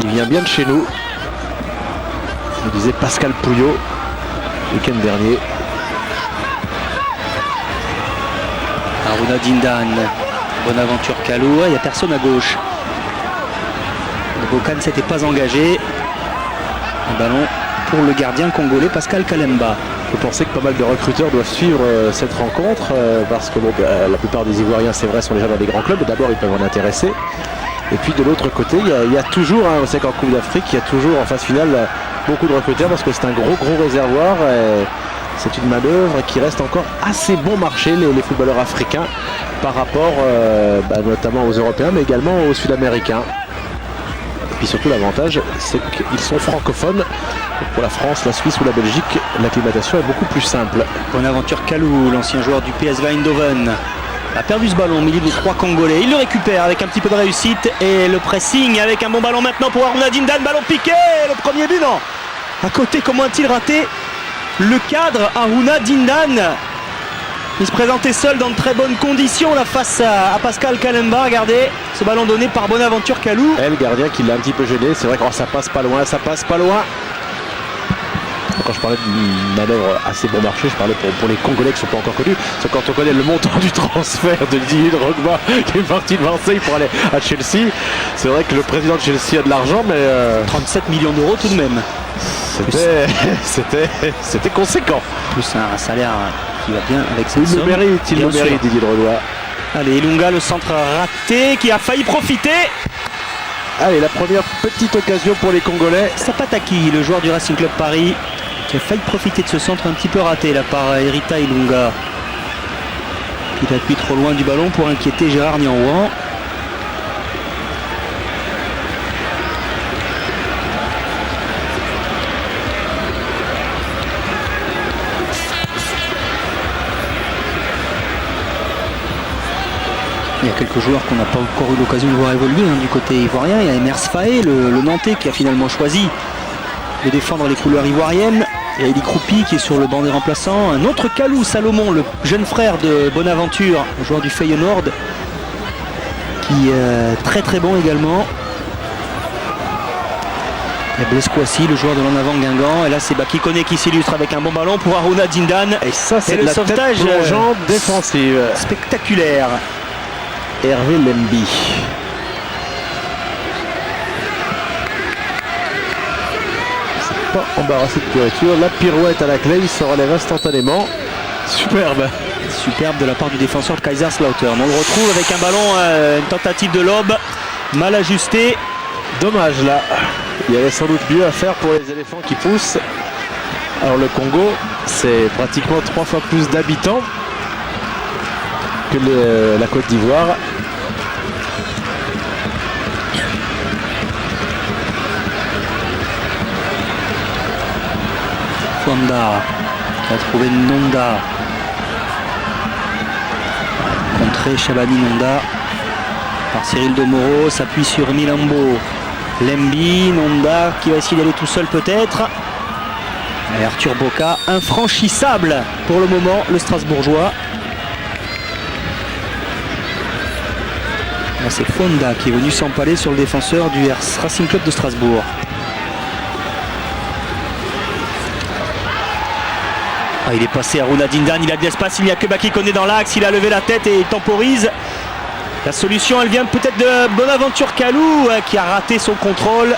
Il vient bien de chez nous. Nous disait Pascal Pouillot le week-end dernier. Aruna Dindan, Bonaventure Kalou, il n'y a personne à gauche. Bokan ne s'était pas engagé. Un ballon pour le gardien congolais Pascal Kalemba. Je pensais que pas mal de recruteurs doivent suivre cette rencontre parce que la plupart des Ivoiriens, c'est vrai, sont déjà dans des grands clubs. D'abord, ils peuvent en intéresser. Et puis de l'autre côté, il y a toujours, on sait qu'en Coupe d'Afrique, il y a toujours en phase finale beaucoup de recruteurs parce que c'est un gros réservoir. C'est une manœuvre qui reste encore assez bon marché, les footballeurs africains, par rapport notamment aux Européens, mais également aux Sud-Américains. Et puis surtout l'avantage, c'est qu'ils sont francophones. Pour la France, la Suisse ou la Belgique, l'acclimatation est beaucoup plus simple. Bonaventure Kalou, l'ancien joueur du PSV Eindhoven, a perdu ce ballon au milieu des 3 Congolais. Il le récupère avec un petit peu de réussite et le pressing avec un bon ballon maintenant pour Aruna Dindan. Ballon piqué, le premier but, non. À côté, comment a-t-il raté le cadre? Aruna Dindan, il se présentait seul dans de très bonnes conditions là face à Pascal Kalemba. Regardez ce ballon donné par Bonaventure Kalou. Le gardien qui l'a un petit peu gêné. C'est vrai que ça passe pas loin, Quand je parlais d'une manœuvre assez bon marché, je parlais pour les Congolais qui ne sont pas encore connus. Parce que quand on connaît le montant du transfert de Didier Drogba qui est parti de Marseille pour aller à Chelsea, c'est vrai que le président de Chelsea a de l'argent, mais 37 millions d'euros tout de même. C'était conséquent. Plus un salaire qui va bien avec cette somme. Il le mérite, Didier Drogba. Allez, Elunga, le centre raté qui a failli profiter. Allez, la première petite occasion pour les Congolais. Sapataki, le joueur du Racing Club Paris, qui a failli profiter de ce centre un petit peu raté là par Erita Ilunga. Il appuie trop loin du ballon pour inquiéter Gérard Nianouan. Il y a quelques joueurs qu'on n'a pas encore eu l'occasion de voir évoluer du côté ivoirien. Il y a Emers Faé, le Nantais, qui a finalement choisi de défendre les couleurs ivoiriennes. Il y a Eli Kroupi qui est sur le banc des remplaçants. Un autre Kalou Salomon, le jeune frère de Bonaventure, le joueur du Feyenoord, qui est très bon également. Il y a Blaise Kouassi, le joueur de l'en avant Guingamp. Et là, c'est Baki Koné qui s'illustre avec un bon ballon pour Aruna Dindan. Et ça, c'est le sauvetage plongeant défensive. Spectaculaire. Hervé Lembi. C'est pas embarrassé de puriture. La pirouette à la clé, il se relève instantanément. Superbe. Superbe de la part du défenseur de Kaiserslautern. On le retrouve avec un ballon, une tentative de lob mal ajustée. Dommage là. Il y avait sans doute mieux à faire pour les éléphants qui poussent. Alors le Congo, c'est pratiquement 3 fois plus d'habitants que la Côte d'Ivoire. Fwanda qui a trouvé Nonda. après Shabani Nonda par Cyril Domoro, s'appuie sur Milambo, Lembi, Nonda qui va essayer d'aller tout seul peut-être. Et Arthur Boca, infranchissable pour le moment, le Strasbourgeois. Là, c'est Fonda qui est venu s'empaler sur le défenseur du Racing Club de Strasbourg. Il est passé à Aruna Dindan, il a de l'espace, il n'y a que Baki Koné dans l'axe, il a levé la tête et il temporise. La solution, elle vient peut-être de Bonaventure Kalou qui a raté son contrôle.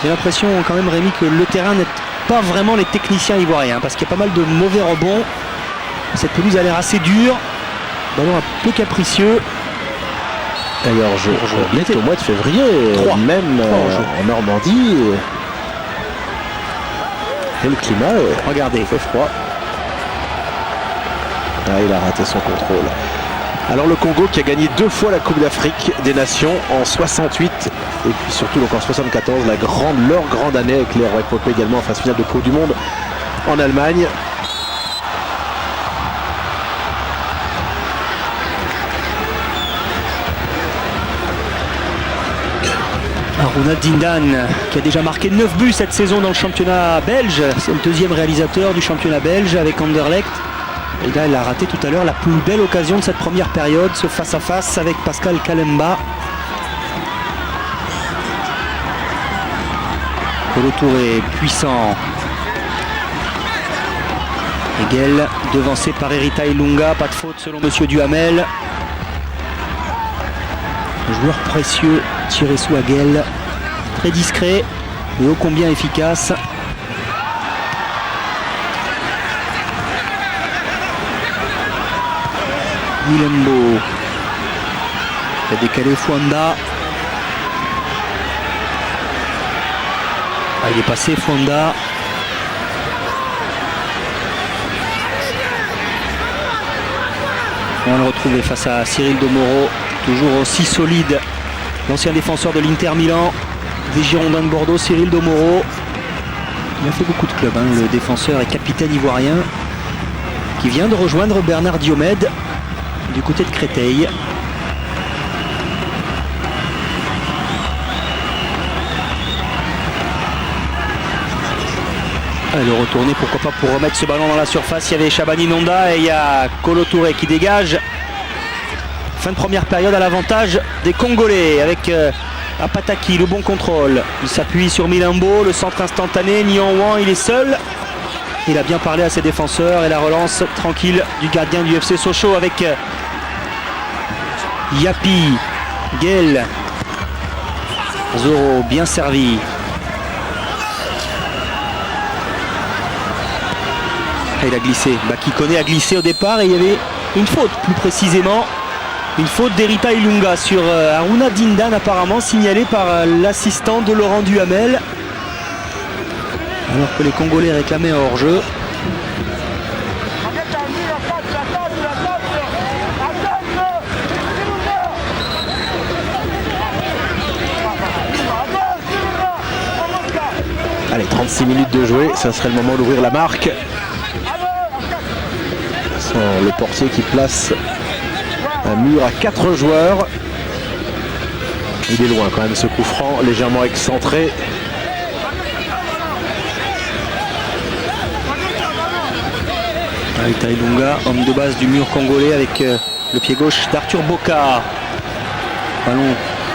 J'ai l'impression quand même, Rémi, que le terrain n'est pas vraiment les techniciens ivoiriens parce qu'il y a pas mal de mauvais rebonds. Cette pelouse a l'air assez dure. Ballon un peu capricieux. D'ailleurs, on est au mois de février, même en Normandie. Et le climat, regardez, il fait froid. Il a raté son contrôle. Alors le Congo qui a gagné 2 fois la Coupe d'Afrique des Nations en 68 et puis surtout donc en 74, leur grande année avec les Roy-Popé également en phase finale de Coupe du Monde en Allemagne. Aruna Dindan qui a déjà marqué 9 buts cette saison dans le championnat belge. C'est le 2e réalisateur du championnat belge avec Anderlecht. Et là, il a raté tout à l'heure la plus belle occasion de cette première période, ce face-à-face avec Pascal Kalemba. Kolo Touré, puissant. Hegel, devancé par Erita Ilunga, pas de faute selon Monsieur Duhamel. Le joueur précieux, Thierry Hegel, très discret, mais ô combien efficace. Milembo qui a décalé Fonda. Il est passé Fonda. On va le retrouver face à Cyril Domoro, toujours aussi solide. L'ancien défenseur de l'Inter Milan, des Girondins de Bordeaux, Cyril Domoro. Il a fait beaucoup de clubs, le défenseur et capitaine ivoirien qui vient de rejoindre Bernard Diomède du côté de Créteil. Le retourner, pourquoi pas, pour remettre ce ballon dans la surface. Il y avait Shabani Nonda et il y a Kolo Touré qui dégage. Fin de première période à l'avantage des Congolais avec Apataki, le bon contrôle. Il s'appuie sur Milambo, le centre instantané. Nianwan, il est seul. Il a bien parlé à ses défenseurs et la relance tranquille du gardien du FC Sochaux avec Yapi, Gel, Zoro bien servi. Il a glissé, Baki Koné a glissé au départ et il y avait une faute, plus précisément une faute d'Erita Ilunga sur Aruna Dindan, apparemment signalée par l'assistant de Laurent Duhamel, alors que les Congolais réclamaient un hors-jeu. Allez, 36 minutes de jouer, ça serait le moment d'ouvrir la marque. Le portier qui place un mur à 4 joueurs. Il est loin quand même ce coup franc, légèrement excentré. Erita Ilunga, homme de base du mur congolais avec le pied gauche d'Arthur Boca. Ballon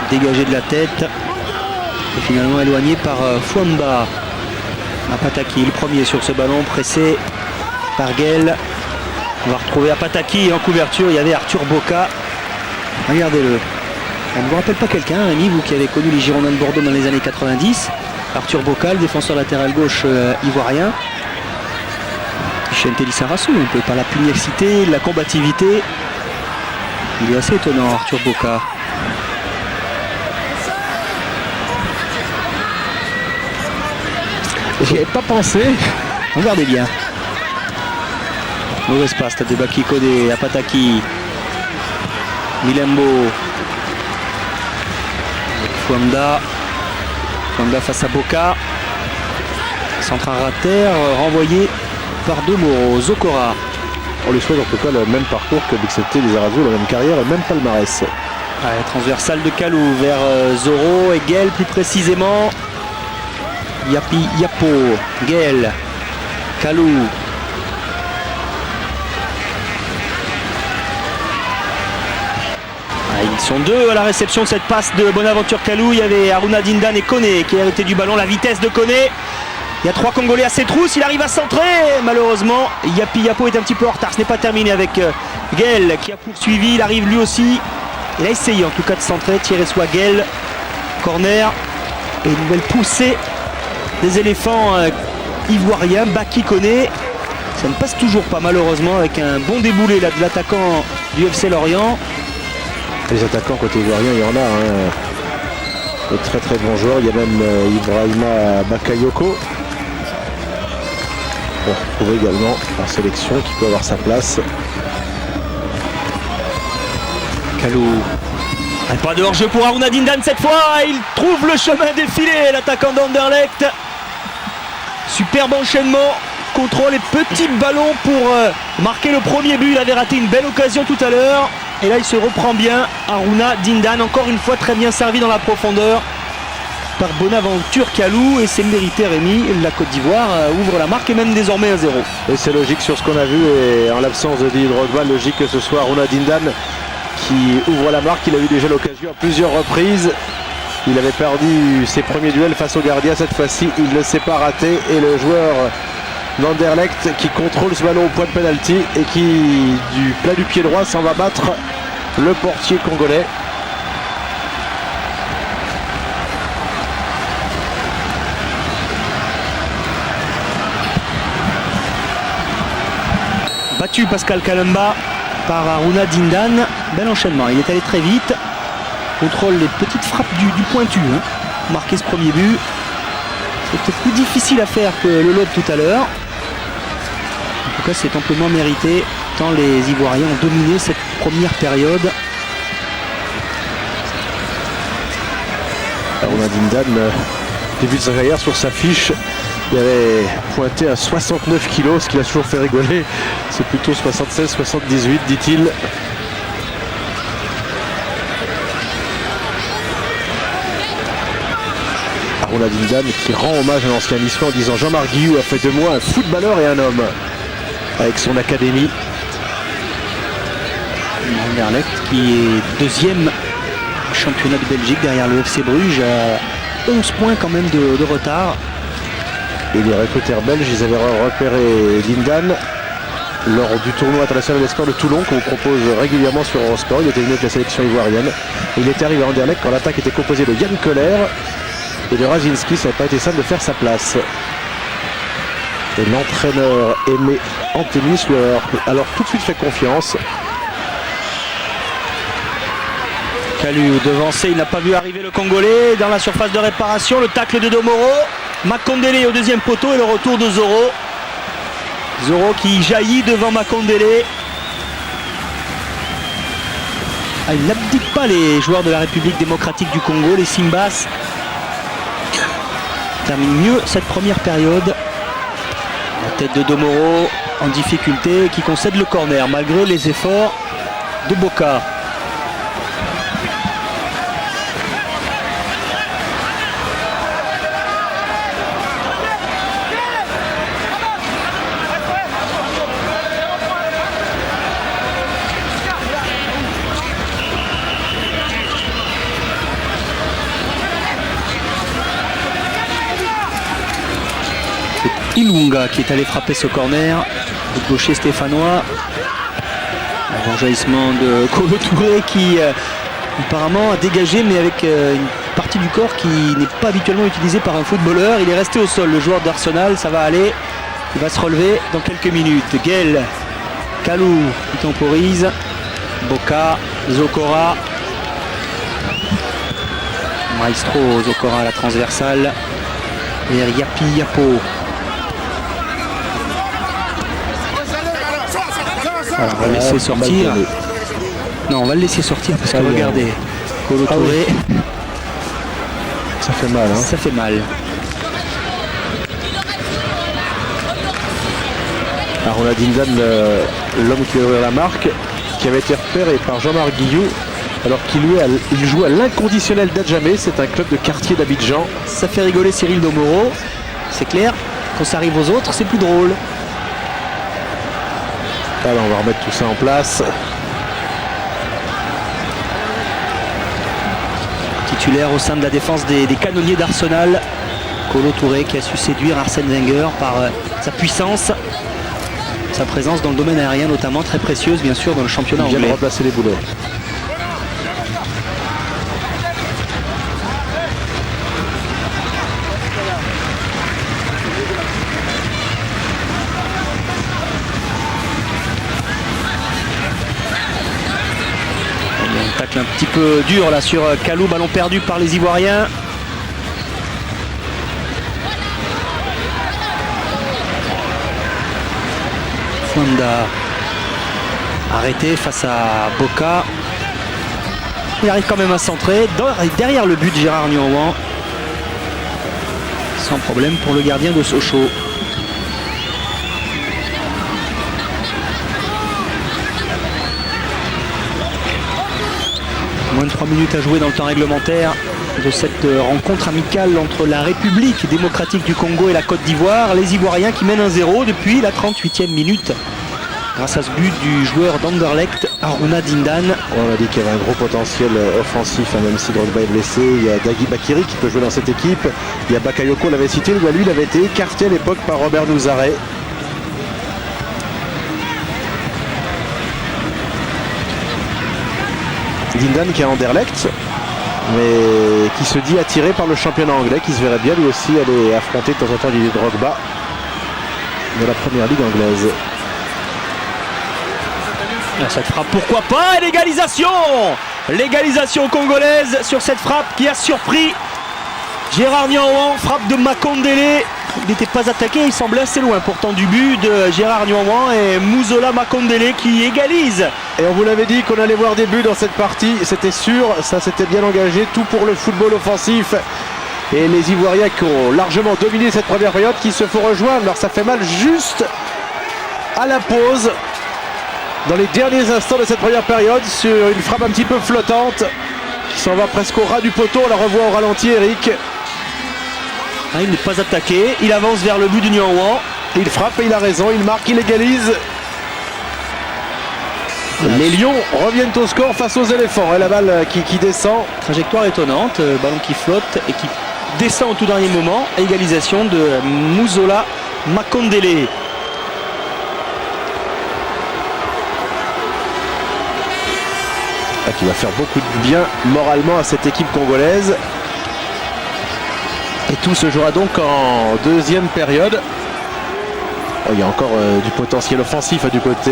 dégagé de la tête et finalement éloigné par Fwamba. Apataki, le premier sur ce ballon, pressé par Gel. On va retrouver Apataki en couverture, il y avait Arthur Boca. Regardez-le. On ne vous rappelle pas quelqu'un, Rémi, vous qui avez connu les Girondins de Bordeaux dans les années 90. Arthur Boca, le défenseur latéral gauche ivoirien. Vicente Lissarassou, un peu par la pugnacité, la combativité. Il est assez étonnant, Arthur Boca. J'y avais pas pensé. Regardez bien. Mauvaise passe de Baki Koné, Apataki, Milembo, Fwanda face à Boca. Centre à terre, renvoyé par Domoro. Zokora. on lui souhaite en tout cas le même parcours que Bixente Lizarazu, la même carrière, le même palmarès. Allez, transversale de Kalou vers Zoro et Gaël plus précisément. Yapi Yapo, Gaël, Kalou. Ils sont deux à la réception de cette passe de Bonaventure Kalou. Il y avait Aruna Dindan et Kone qui héritaient du ballon. La vitesse de Kone. Il y a 3 Congolais à ses trousses. Il arrive à centrer. Malheureusement, Yapi Yapo est un petit peu en retard. Ce n'est pas terminé avec Gaël qui a poursuivi. Il arrive lui aussi. Il a essayé en tout cas de centrer. Thierry soit Gaël. Corner. Et une nouvelle poussée des éléphants ivoiriens. Baki Kone. Ça ne passe toujours pas malheureusement avec un bon déboulé là, de l'attaquant du FC Lorient. Les attaquants côté ivoirien, il y en a de très très bons joueurs. Il y a même Ibrahima Bakayoko. On retrouve également la sélection qui peut avoir sa place. Kalou. Pas de hors-jeu pour Aruna Dindan cette fois. Il trouve le chemin défilé, l'attaquant d'Anderlecht. Superbe enchaînement. Contrôle et petit ballon pour marquer le premier but. Il avait raté une belle occasion tout à l'heure. Et là il se reprend bien. Aruna Dindan encore une fois très bien servi dans la profondeur par Bonaventure Kalou. Et c'est mérité Rémi. La Côte d'Ivoire ouvre la marque et même désormais 1-0. Et c'est logique sur ce qu'on a vu. Et en l'absence de Didier Drogba, logique que ce soit Aruna Dindan qui ouvre la marque. Il a eu déjà l'occasion à plusieurs reprises. Il avait perdu ses premiers duels face au gardien. Cette fois-ci il ne s'est pas raté. Et le joueur d'Anderlecht qui contrôle ce ballon au point de pénalty et qui du plat du pied droit s'en va battre le portier congolais. Battu Pascal Kalamba par Aruna Dindan. Bel enchaînement, il est allé très vite. Contrôle les petites frappes du pointu. Marquer ce premier but. C'était plus difficile à faire que le lot de tout à l'heure. En tout cas, c'est amplement mérité tant les Ivoiriens ont dominé cette première période. Aruna Dindan, début de sa carrière sur sa fiche, il avait pointé à 69 kilos, ce qui l'a toujours fait rigoler. C'est plutôt 76-78, dit-il. Aruna Dindan qui rend hommage à l'ancien Niçois en disant Jean-Marc Guillou a fait de moi un footballeur et un homme avec son académie. Anderlecht qui est deuxième championnat de Belgique derrière le FC Bruges à 11 points quand même de retard. Et les recruteurs belges, ils avaient repéré Dindan lors du tournoi international des sports de Toulon qu'on vous propose régulièrement sur Eurosport. Il était venu avec la sélection ivoirienne. Il était arrivé à Anderlecht quand l'attaque était composée de Yann Koller et de Razinski. Ça n'a pas été simple de faire sa place. Et l'entraîneur Aimé Antémis lui a alors tout de suite fait confiance. Kalou devancé, il n'a pas vu arriver le Congolais dans la surface de réparation. Le tacle de Domoro. Makondele au deuxième poteau et le retour de Zoro. Zoro qui jaillit devant Makondele. Ils n'abdiquent pas les joueurs de la République démocratique du Congo, les Simbas. Terminent mieux cette première période. La tête de Domoro en difficulté qui concède le corner malgré les efforts de Boka. Ilunga qui est allé frapper ce corner, le gaucher stéphanois. Un enjaillissement de Kolo Touré qui apparemment a dégagé mais avec une partie du corps qui n'est pas habituellement utilisée par un footballeur. Il est resté au sol, le joueur d'Arsenal, ça va aller. Il va se relever dans quelques minutes. Gaël, Kalou qui temporise, Boka, Zokora. Maestro Zokora à la transversale. Et Yapi Yapo. Alors, on va le laisser sortir. Non, on va le laisser sortir parce que regardez, Kolo Touré. Ça fait mal. Hein. Ça fait mal. Aruna Dindan, l'homme qui va ouvrir la marque, qui avait été repéré par Jean-Marc Guillou alors qu'il joue à l'inconditionnel d'Adjamé. C'est un club de quartier d'Abidjan. Ça fait rigoler Cyril Domoro, c'est clair. Quand ça arrive aux autres, c'est plus drôle. Alors on va remettre tout ça en place. Titulaire au sein de la défense des canonniers d'Arsenal, Kolo Touré, qui a su séduire Arsène Wenger par sa puissance, sa présence dans le domaine aérien notamment, très précieuse bien sûr dans le championnat anglais. Il vient de remplacer les boulots. Un petit peu dur là sur Kalou, ballon perdu par les Ivoiriens. Fouanda arrêté face à Boka. Il arrive quand même à centrer derrière le but de Gérard Niouan. Sans problème pour le gardien de Sochaux. Moins de 3 minutes à jouer dans le temps réglementaire de cette rencontre amicale entre la République démocratique du Congo et la Côte d'Ivoire. Les Ivoiriens qui mènent 1-0 depuis la 38e minute grâce à ce but du joueur d'Anderlecht, Aruna Dindan. On a dit qu'il y avait un gros potentiel offensif, même si Drogba est blessé. Il y a Dagui Bakiri qui peut jouer dans cette équipe. Il y a Bakayoko, on l'avait cité, lui il avait été écarté à l'époque par Robert Nouzaré. Dindan qui est à Anderlecht, mais qui se dit attiré par le championnat anglais, qui se verrait bien lui aussi aller affronter de temps en temps Didier Drogba de la première ligue anglaise. Cette frappe, pourquoi pas, et l'égalisation congolaise sur cette frappe qui a surpris Gérard Niouan. Frappe de Makondele, il n'était pas attaqué, il semblait assez loin pourtant du but de Gérard Niouan, et Muzola Makondele qui égalise. Et on vous l'avait dit qu'on allait voir des buts dans cette partie, c'était sûr, ça s'était bien engagé, tout pour le football offensif. Et les Ivoiriens qui ont largement dominé cette première période, qui se font rejoindre. Alors ça fait mal juste à la pause, dans les derniers instants de cette première période, sur une frappe un petit peu flottante, qui s'en va presque au ras du poteau. On la revoit au ralenti, Eric. Il n'est pas attaqué, il avance vers le but du Niouan. Il frappe et il a raison, il marque, il égalise. Les Lions reviennent au score face aux éléphants. Et la balle qui descend. Trajectoire étonnante, ballon qui flotte et qui descend au tout dernier moment. Égalisation de Muzola Makondele. Qui va faire beaucoup de bien moralement à cette équipe congolaise. Et tout se jouera donc en deuxième période. Il y a encore du potentiel offensif du côté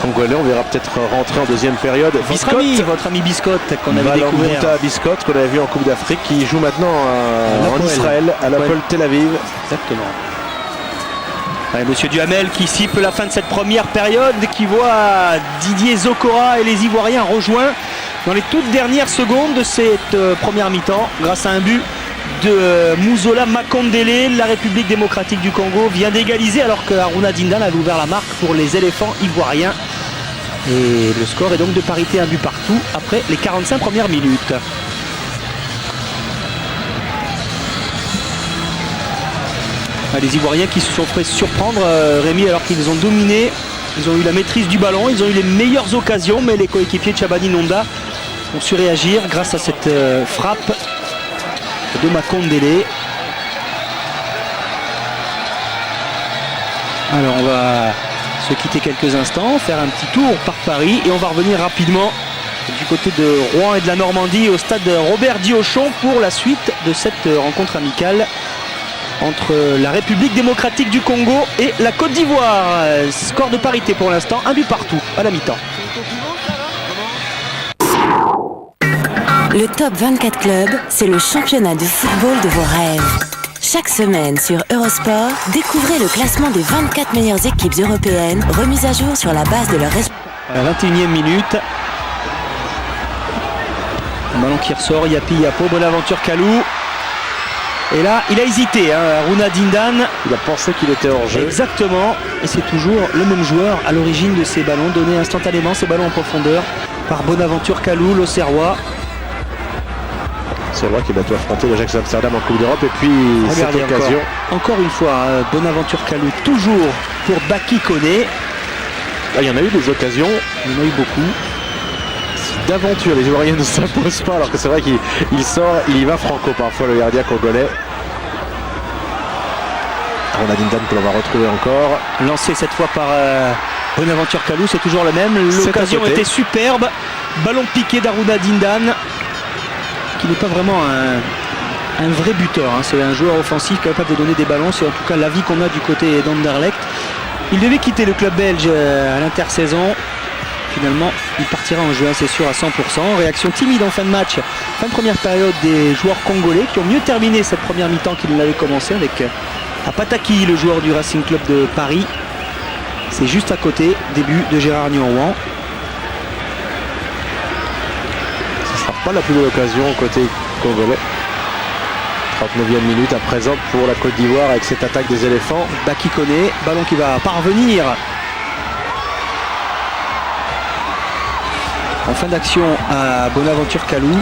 congolais. On verra peut-être rentrer en deuxième période. Votre ami Biscotte qu'on avait découvert. Biscotte qu'on avait vu en Coupe d'Afrique, qui joue maintenant en Israël, à l'Hapoel Tel Aviv. Exactement. Ouais, Monsieur Duhamel qui siffle la fin de cette première période, qui voit Didier Zokora et les Ivoiriens rejoints dans les toutes dernières secondes de cette première mi-temps grâce à un but de Muzola Makondele. La République démocratique du Congo vient d'égaliser alors que Aruna Dindan avait ouvert la marque pour les éléphants ivoiriens. Et le score est donc de parité, un but partout après les 45 premières minutes. Les Ivoiriens qui se sont fait surprendre, Rémi, alors qu'ils ont dominé, ils ont eu la maîtrise du ballon, ils ont eu les meilleures occasions, mais les coéquipiers de Chabani Nonda ont su réagir grâce à cette frappe de Makondele. Alors on va se quitter quelques instants, faire un petit tour par Paris et on va revenir rapidement du côté de Rouen et de la Normandie au stade Robert Diochon pour la suite de cette rencontre amicale entre la République démocratique du Congo et la Côte d'Ivoire. Score de parité pour l'instant, un but partout à la mi-temps. Le Top 24 Club, c'est le championnat de football de vos rêves. Chaque semaine sur Eurosport, découvrez le classement des 24 meilleures équipes européennes, remis à jour sur la base de leur résultat. À la 21e minute. Un ballon qui ressort, Yapi Yapo, Bonaventure Kalou. Et là, il a hésité, Aruna Dindan. Il a pensé qu'il était hors jeu. Exactement. Et c'est toujours le même joueur à l'origine de ces ballons, donnés instantanément, ces ballons en profondeur, par Bonaventure Kalou, l'Auxerrois. C'est vrai qu'il va tout affronter l'Ajax Amsterdam en Coupe d'Europe. Et puis, Regardez cette occasion. Encore une fois, Bonaventure Kalou, toujours pour Baki Koné. Là, il y en a eu des occasions. Il y en a eu beaucoup. D'aventure, les Ivoiriens ne s'imposent pas, alors que c'est vrai qu'il sort, il y va franco parfois, le gardien congolais. Aruna Dindan que l'on va retrouver encore. Lancé cette fois par Bonaventure Kalou, c'est toujours le même. L'occasion était superbe. Ballon piqué d'Aruna Dindan, qui n'est pas vraiment un vrai buteur. C'est un joueur offensif capable de donner des ballons. C'est en tout cas l'avis qu'on a du côté d'Anderlecht. Il devait quitter le club belge à l'intersaison. Finalement, il partira en juin, c'est sûr, à 100%. Réaction timide en fin de match, fin de première période des joueurs congolais qui ont mieux terminé cette première mi-temps qu'ils l'avaient commencé avec Apataki, le joueur du Racing Club de Paris. C'est juste à côté, début de Gérard Niouan. Ce ne sera pas la plus belle occasion côté congolais. 39e minute à présent pour la Côte d'Ivoire avec cette attaque des éléphants. Baki Koné, ballon qui va parvenir en fin d'action à Bonaventure Kalou.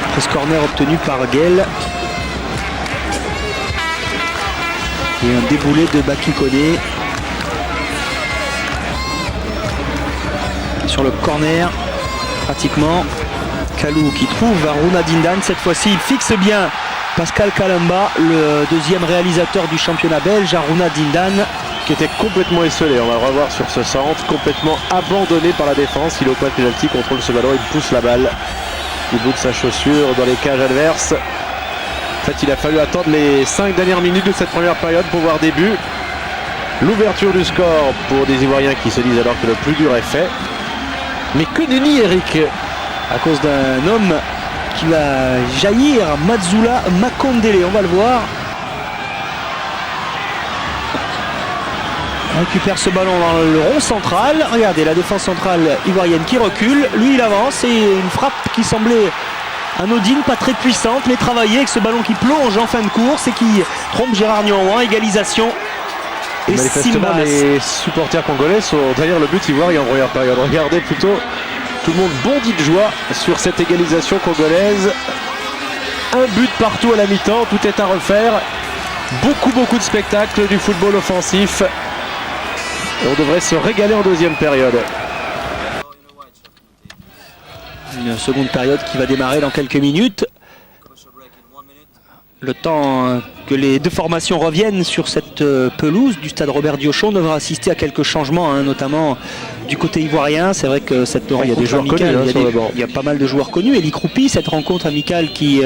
Après ce corner obtenu par Guel. Et un déboulé de Baki Koné. Sur le corner, pratiquement. Kalou qui trouve Aruna Dindan. Cette fois-ci, il fixe bien Pascal Kalamba, le deuxième réalisateur du championnat belge. Aruna Dindan, qui était complètement esselé, on va le revoir sur ce centre, complètement abandonné par la défense. Il est au point de pénalty, contrôle ce ballon, il pousse la balle, il bout de sa chaussure dans les cages adverses. En fait, il a fallu attendre les 5 dernières minutes de cette première période pour voir des buts. L'ouverture du score pour des Ivoiriens qui se disent alors que le plus dur est fait. Mais que nenni, Eric, à cause d'un homme qui va jaillir, Mazzula Makondele, on va le voir. On récupère ce ballon dans le rond central. Regardez la défense centrale ivoirienne qui recule. Lui il avance et une frappe qui semblait anodine, pas très puissante, mais travaillée avec ce ballon qui plonge en fin de course et qui trompe Gérard Niouan. Égalisation. Et manifestement Simbas. Les supporters congolais sont derrière le but ivoirien en première période. Regardez plutôt, tout le monde bondit de joie sur cette égalisation congolaise. Un but partout à la mi-temps, tout est à refaire. Beaucoup de spectacles, du football offensif. Et on devrait se régaler en deuxième période. Une seconde période qui va démarrer dans quelques minutes. Le temps que les deux formations reviennent sur cette pelouse du stade Robert Diochon, on devra assister à quelques changements, notamment du côté ivoirien. C'est vrai que cette rencontre il y a des joueurs amicale, connus, il y a pas mal de joueurs connus. Eli Kroupi, cette rencontre amicale qui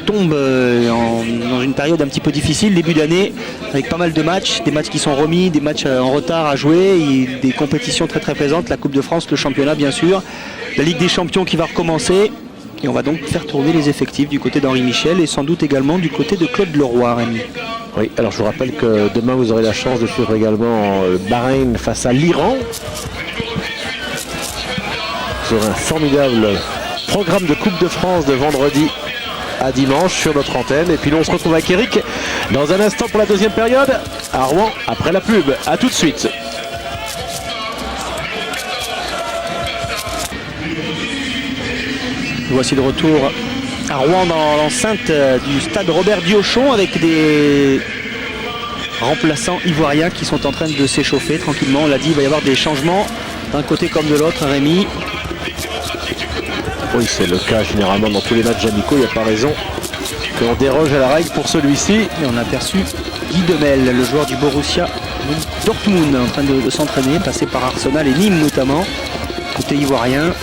tombe dans une période un petit peu difficile, début d'année, avec pas mal de matchs, des matchs qui sont remis, des matchs en retard à jouer, des compétitions très présentes, la Coupe de France, le championnat bien sûr, la Ligue des Champions qui va recommencer. Et on va donc faire tourner les effectifs du côté d'Henri Michel et sans doute également du côté de Claude Leroy, Rémi. Oui, alors je vous rappelle que demain vous aurez la chance de suivre également Bahreïn face à l'Iran. Vous aurez un formidable programme de Coupe de France de vendredi à dimanche sur notre antenne. Et puis nous on se retrouve avec Eric dans un instant pour la deuxième période à Rouen après la pub. A tout de suite. Voici de retour à Rouen dans l'enceinte du stade Robert Diochon avec des remplaçants ivoiriens qui sont en train de s'échauffer tranquillement. On l'a dit, il va y avoir des changements d'un côté comme de l'autre, Rémi. Oui, c'est le cas généralement dans tous les matchs amicaux, il n'y a pas raison qu'on déroge à la règle pour celui-ci. Et on a aperçu Guy Demel, le joueur du Borussia Dortmund, en train de s'entraîner, passé par Arsenal et Nîmes notamment, côté ivoirien.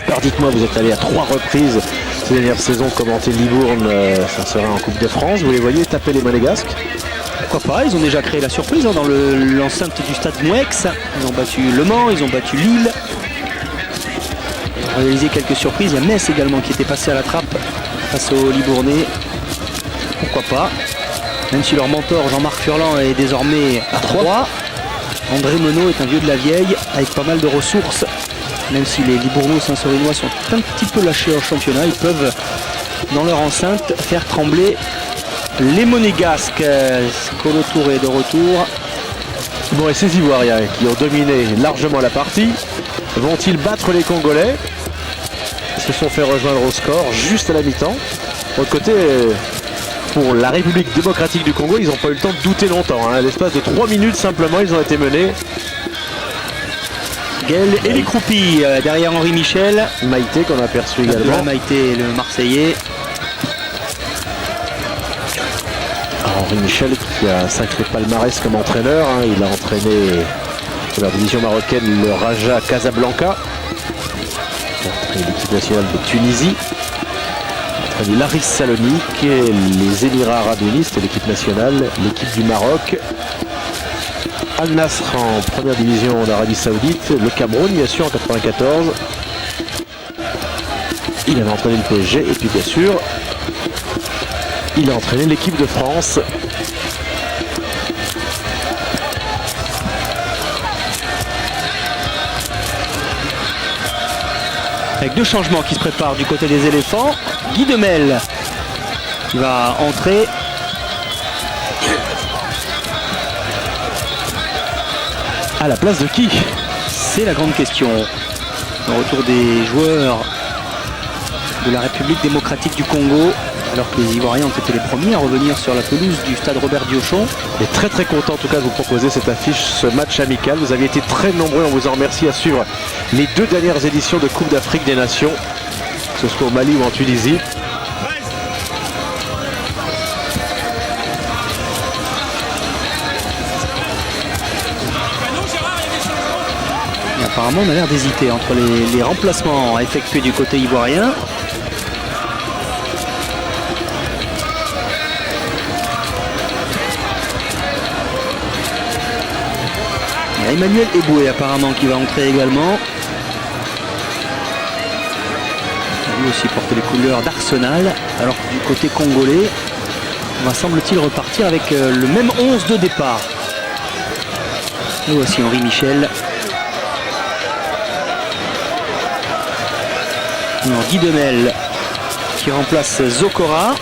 Alors dites-moi, vous êtes allé à 3 reprises ces dernières saisons commenter Libourne, ça sera en Coupe de France, vous les voyez taper les Monégasques? Pourquoi pas, ils ont déjà créé la surprise dans l'enceinte du stade Mouex. Ils ont battu Le Mans, ils ont battu Lille. Ils ont réalisé quelques surprises. Il y a Metz également qui était passé à la trappe face aux Libournais. Pourquoi pas, même si leur mentor Jean-Marc Furlan est désormais à 3. André Menot est un vieux de la vieille avec pas mal de ressources Même si les Libournois Saint-Sorinois sont un petit peu lâchés en championnat, ils peuvent, dans leur enceinte, faire trembler les Monégasques. Colo Touré de retour. Bon, et ces Ivoiriens qui ont dominé largement la partie, vont-ils battre les Congolais? Ils se sont fait rejoindre au score juste à la mi-temps. De l'autre côté, pour la République démocratique du Congo, ils n'ont pas eu le temps de douter longtemps. À l'espace de 3 minutes simplement, ils ont été menés. Gaël et les croupis derrière Henri Michel. Maïté qu'on a aperçu également. Maïté, le Marseillais. Henri Michel qui a un sacré palmarès comme entraîneur. Il a entraîné pour la division marocaine le Raja Casablanca. Il a entraîné l'équipe nationale de Tunisie. Il a entraîné l'Aris Salonique, les Émirats Arabes Unis, c'était l'équipe nationale, l'équipe du Maroc. Al Nasr en première division d'Arabie Saoudite, le Cameroun bien sûr en 94. Il avait entraîné le PSG et puis bien sûr il a entraîné l'équipe de France. Avec 2 changements qui se préparent du côté des éléphants. Guy Demel qui va entrer. À la place de qui? C'est la grande question. Le retour des joueurs de la République démocratique du Congo, alors que les Ivoiriens ont été les premiers à revenir sur la pelouse du stade Robert Diochon. Et très content en tout cas de vous proposer cette affiche, ce match amical. Vous avez été très nombreux, on vous en remercie, à suivre les 2 dernières éditions de Coupe d'Afrique des Nations, que ce soit au Mali ou en Tunisie. Et apparemment on a l'air d'hésiter entre les remplacements à effectuer du côté ivoirien. Il y a Emmanuel Eboué apparemment qui va entrer également. Lui aussi porter les couleurs d'Arsenal, alors que du côté congolais, on va semble-t-il repartir avec le même 11 de départ. Nous voici Henri Michel. Non, Guy Demel qui remplace Zokora.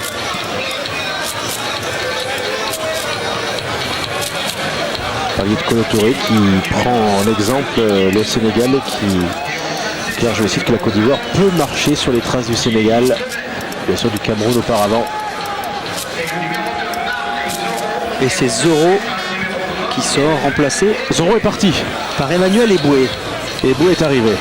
Parlier de Colo Touré qui prend en exemple le Sénégal et qui claire, je cite, que la Côte d'Ivoire peut marcher sur les traces du Sénégal, bien sûr du Cameroun auparavant. Et c'est Zoro qui sort, remplacé. Zoro est parti Par Emmanuel Eboué. Eboué est arrivé.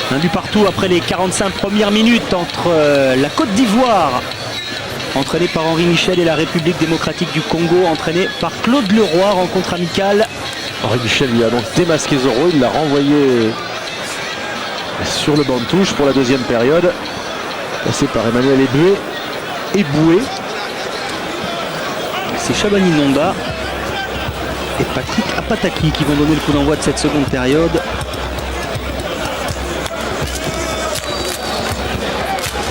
Un but partout après les 45 premières minutes entre la Côte d'Ivoire, entraînée par Henri Michel, et la République démocratique du Congo, entraînée par Claude Leroy. Rencontre amicale. Henri Michel lui a donc démasqué Zoro, il l'a renvoyé sur le banc de touche pour la 2e période. Passé par Emmanuel Eboué. C'est Chabani Nonda et Patrick Apataki qui vont donner le coup d'envoi de cette seconde période.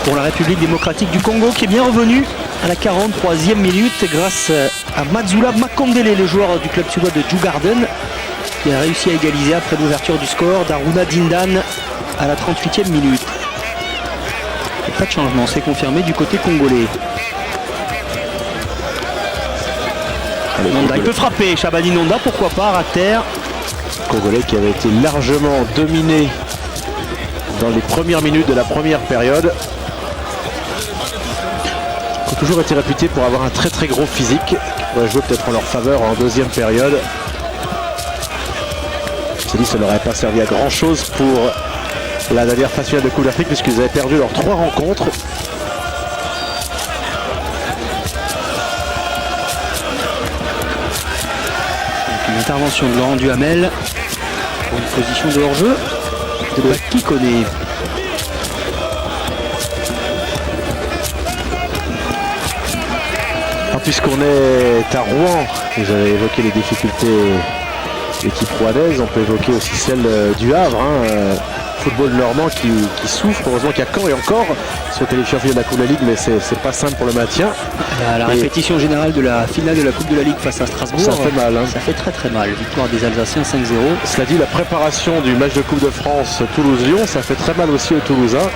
Pour la République démocratique du Congo, qui est bien revenu à la 43e minute grâce à Mazula Makondele, le joueur du club suédois de Djurgården, qui a réussi à égaliser après l'ouverture du score d'Aruna Dindan à la 38e minute. Et pas de changement, c'est confirmé du côté congolais. Nonda, il peut frapper, Chabani Nonda, pourquoi pas, à terre. Congolais qui avait été largement dominé dans les premières minutes de la première période. Ils ont toujours été réputés pour avoir un très gros physique, qui pourrait jouer peut-être en leur faveur en 2e période. C'est dit, ça n'aurait pas servi à grand chose pour la dernière phase finale de Coupe d'Afrique, puisqu'ils avaient perdu leurs 3 rencontres. Une intervention de Laurent Duhamel pour une position de hors-jeu de Baki Koné. Puisqu'on est à Rouen, vous avez évoqué les difficultés de l'équipe rouennaise, on peut évoquer aussi celle du Havre. football normand qui souffre. Heureusement qu'il y a Caen et encore sont qualifiés en finale de la Coupe de la Ligue, mais c'est pas simple pour le maintien. La répétition générale de la finale de la Coupe de la Ligue face à Strasbourg, ça fait mal. Ça fait très très mal. Victoire des Alsaciens 5-0. Cela dit, la préparation du match de Coupe de France Toulouse-Lyon, ça fait très mal aussi aux Toulousains.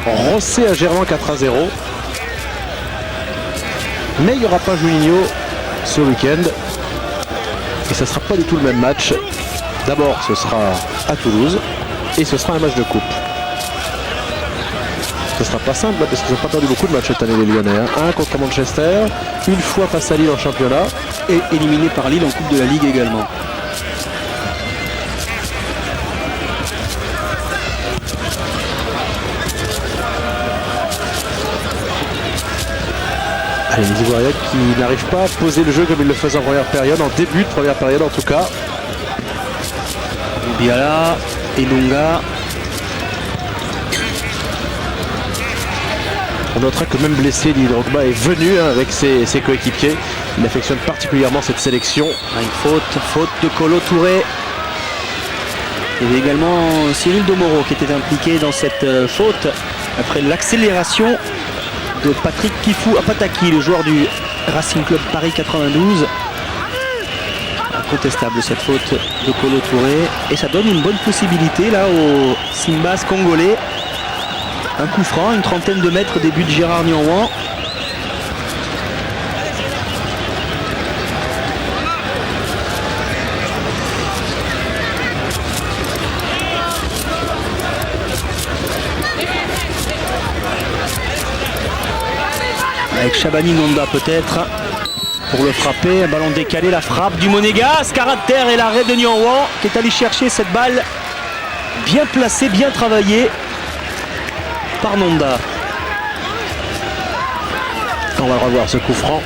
Rossé à Gerland 4-0. Mais il n'y aura pas Juninho ce week-end. Et ça ne sera pas du tout le même match. D'abord, ce sera à Toulouse. Et ce sera un match de coupe. Ce ne sera pas simple parce qu'ils n'ont pas perdu beaucoup de matchs cette année, les Lyonnais. Un contre Manchester, une fois face à Lille en championnat. Et éliminé par Lille en Coupe de la Ligue également. Allez, les Ivoiriens qui n'arrivent pas à poser le jeu comme ils le faisaient en première période, en début de première période en tout cas. Biala, Elunga. On notera que même blessé, Didier Drogba est venu avec ses coéquipiers. Il affectionne particulièrement cette sélection. Une faute de Kolo Touré. Il y avait également Cyril Domoro qui était impliqué dans cette faute après l'accélération de Patrick Kifou Apataki, le joueur du Racing Club Paris 92. Incontestable cette faute de Kolo Touré. Et ça donne une bonne possibilité là aux Simbas congolais. Un coup franc, une trentaine de mètres des buts de Gérard Nianouan. Avec Chabani Nonda peut-être pour le frapper, un ballon décalé, la frappe du Monégasque, caractère et l'arrêt de Nianouan qui est allé chercher cette balle bien placée, bien travaillée par Nonda. On va le revoir ce coup franc.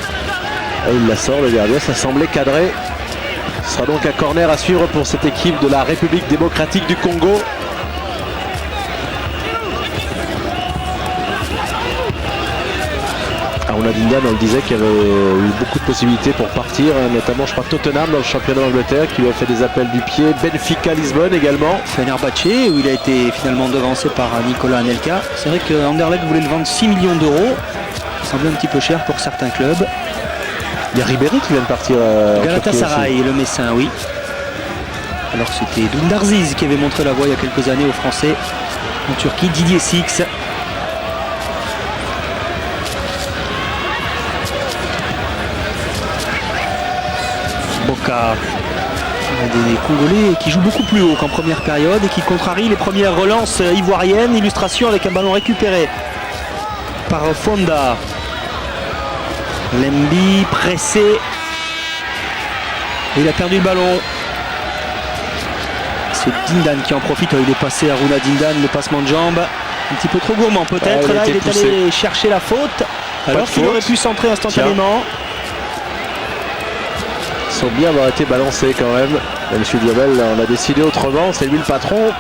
Et il la sort, le gardien, ça semblait cadré. Ce sera donc un corner à suivre pour cette équipe de la République démocratique du Congo. Dindan, on le disait qu'il y avait eu beaucoup de possibilités pour partir, notamment je crois Tottenham dans le championnat d'Angleterre qui lui a fait des appels du pied, Benfica Lisbonne également. Fenerbahçe où il a été finalement devancé par Nicolas Anelka. C'est vrai que Anderlecht voulait le vendre 6 millions d'euros. Ça semblait un petit peu cher pour certains clubs. Il y a Ribéry qui vient de partir Galatasaray, le Messin, oui. Alors c'était Dundarziz qui avait montré la voie il y a quelques années aux Français en Turquie. Didier Six. Boca, des Congolais qui jouent beaucoup plus haut qu'en première période et qui contrarient les premières relances ivoiriennes. Illustration avec un ballon récupéré par Fonda. Lembi pressé. Et il a perdu le ballon. C'est Dindan qui en profite. Il est passé à Runa Dindan, le passement de jambe. Un petit peu trop gourmand peut-être. Là, il est allé chercher la faute. Alors qu'il aurait pu centrer instantanément. Ils sont bien avoir été balancés quand même. Et M. Duhamel, on a décidé autrement, c'est lui le patron.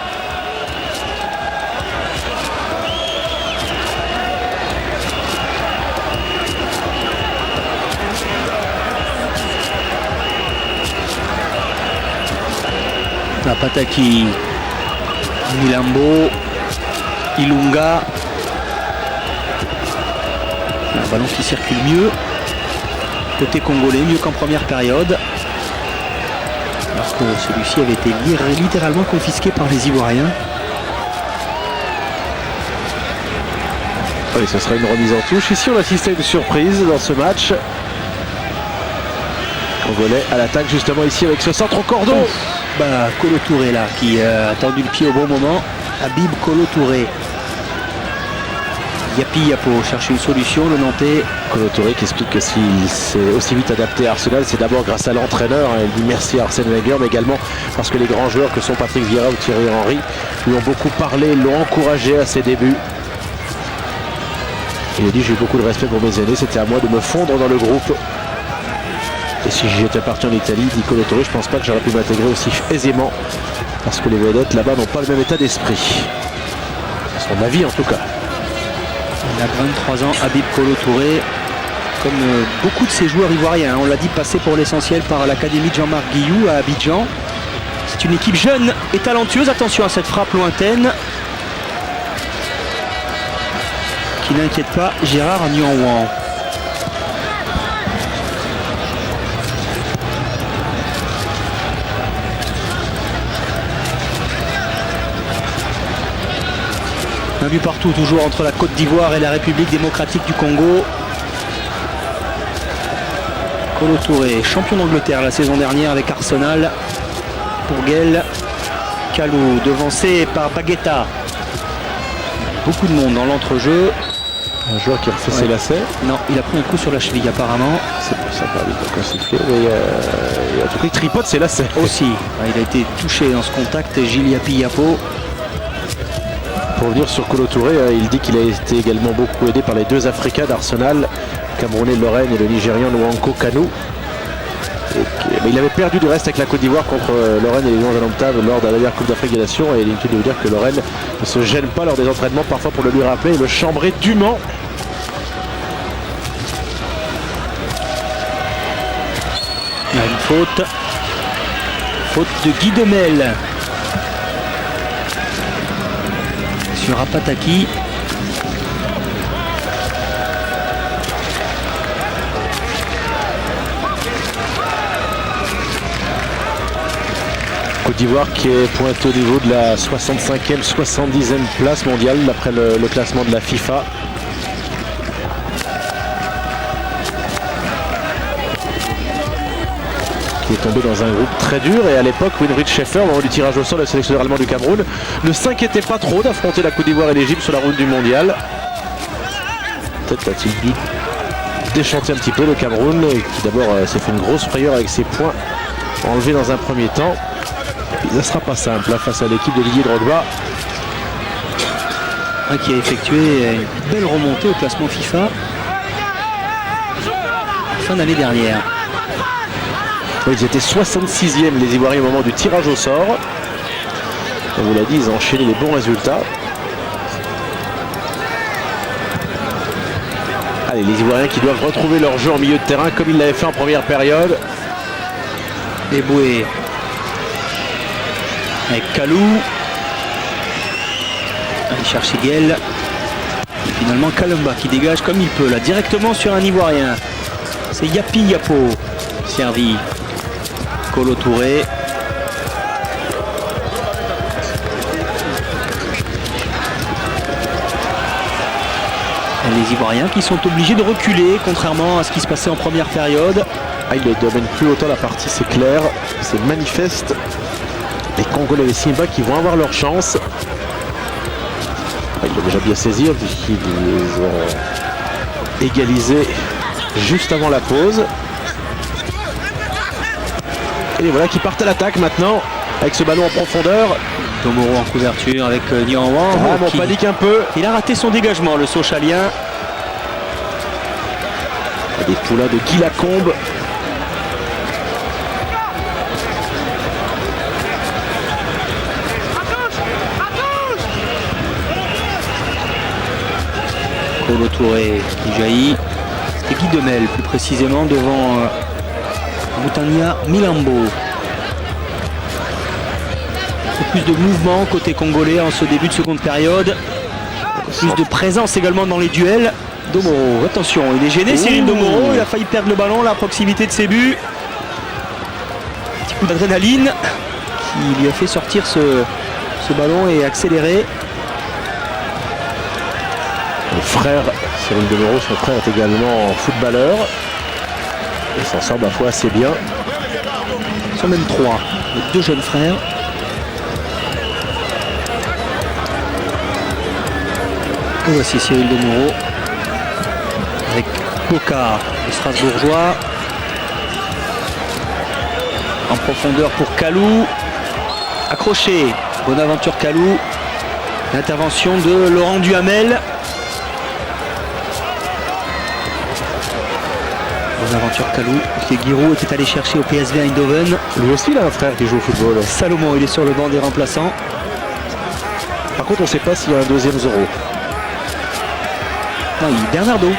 Apataki, Milambo, Ilunga. Un ballon qui circule mieux. Côté congolais, mieux qu'en première période. Alors que celui-ci avait été littéralement confisqué par les Ivoiriens. Oui, ce sera une remise en touche. Ici, on assiste à une surprise dans ce match. Congolais à l'attaque justement ici avec ce centre au cordon. Kolo Touré là, qui a tendu le pied au bon moment. Habib Kolo Touré. Yapi Yapo cherche une solution, le Nantais. Kolo Touré qui explique que s'il s'est aussi vite adapté à Arsenal, c'est d'abord grâce à l'entraîneur. Il dit merci à Arsène Wenger, mais également parce que les grands joueurs que sont Patrick Vieira ou Thierry Henry lui ont beaucoup parlé, l'ont encouragé à ses débuts. Il a dit j'ai eu beaucoup de respect pour mes aînés, c'était à moi de me fondre dans le groupe. Et si j'étais parti en Italie, dit Kolo Touré, je pense pas que j'aurais pu m'intégrer aussi aisément. Parce que les vedettes là-bas n'ont pas le même état d'esprit. C'est son avis en tout cas. Il a 23 ans, Habib Kolo Touré, comme beaucoup de ces joueurs ivoiriens. On l'a dit, passé pour l'essentiel par l'académie de Jean-Marc Guillou à Abidjan. C'est une équipe jeune et talentueuse. Attention à cette frappe lointaine qui n'inquiète pas Gérard Nguyen. Un but partout toujours entre la Côte d'Ivoire et la République démocratique du Congo. Kolo Touré, champion d'Angleterre la saison dernière avec Arsenal. Pour Guel, Kalou devancé par Baguetta. Beaucoup de monde dans l'entrejeu. Un joueur qui a refait ses lacets. Non, il a pris un coup sur la cheville apparemment. C'est pour ça qu'il a sifflé. Et en tout cas, il tripote ses lacets. Aussi, il a été touché dans ce contact. Gilles Yapi-Yapo. Pour revenir sur Kolo Touré, il dit qu'il a été également beaucoup aidé par les deux Africains d'Arsenal, Camerounais Lorraine et le Nigérian Nwankwo Kanu. Mais il avait perdu du reste avec la Côte d'Ivoire contre Lorraine et les Lions indomptables lors de la dernière Coupe d'Afrique des Nations. Et il est inutile de vous dire que Lorraine ne se gêne pas lors des entraînements, parfois pour le lui rappeler, et le chambrer dûment. Il y a une faute. Faute de Guy Demel. Sur Apataki. Côte d'Ivoire qui est pointée au niveau de la 65e, 70e place mondiale d'après le classement de la FIFA. Qui est tombé dans un groupe très dur, et à l'époque Winfried Schäfer, au moment du tirage au sort, le sélectionneur allemand du Cameroun, ne s'inquiétait pas trop d'affronter la Côte d'Ivoire et l'Égypte sur la route du mondial. Peut-être a-t-il dû déchanter un petit peu le Cameroun, qui d'abord s'est fait une grosse frayeur avec ses points enlevés dans un premier temps. Ça ne sera pas simple là, face à l'équipe de Didier Drogba. Qui a effectué une belle remontée au classement FIFA fin d'année dernière. Ils étaient 66e les Ivoiriens au moment du tirage au sort. On vous l'a dit, ils ont enchaîné les bons résultats. Allez, les Ivoiriens qui doivent retrouver leur jeu en milieu de terrain comme ils l'avaient fait en première période. Eboué avec Kalou. Allez chercher Guel. Et finalement Kalumba qui dégage comme il peut là directement sur un Ivoirien. C'est Yapi-Yapo servi. Kolo Touré. Les Ivoiriens qui sont obligés de reculer contrairement à ce qui se passait en première période. Il ne domine plus autant la partie, c'est clair, c'est manifeste. Les Congolais et les Simba qui vont avoir leur chance. Il a déjà bien saisi puisqu'ils ont égalisé juste avant la pause. Et les voilà qui partent à l'attaque maintenant avec ce ballon en profondeur. Tomoro en couverture avec Nguyen. On panique un peu. Il a raté son dégagement, le Sochalien. Des poulains de Guy Lacombe. Kolo Touré qui jaillit. Et Guy Demel plus précisément devant Moutania Milambo. Plus de mouvement côté congolais en ce début de seconde période. Plus de présence également dans les duels. Domoro, attention, il est gêné, Cyril Domoro, il a failli perdre le ballon là, à proximité de ses buts. Petit coup d'adrénaline qui lui a fait sortir ce ballon et accélérer. Le frère Cyril Domoro, son frère, est également footballeur. Il s'en sort parfois assez bien. Ils sont même trois, les deux jeunes frères. Et voici Cyril Domoro avec Boca, le Strasbourgeois. En profondeur pour Kalou. Accroché, Bonaventure Kalou. L'intervention de Laurent Duhamel. Bonaventure Kalou, que Giroud était allé chercher au PSV Eindhoven. Lui aussi, il a un frère qui joue au football. Salomon, il est sur le banc des remplaçants. Par contre, on ne sait pas s'il y a un deuxième Zoro. Non, il est Bernardo.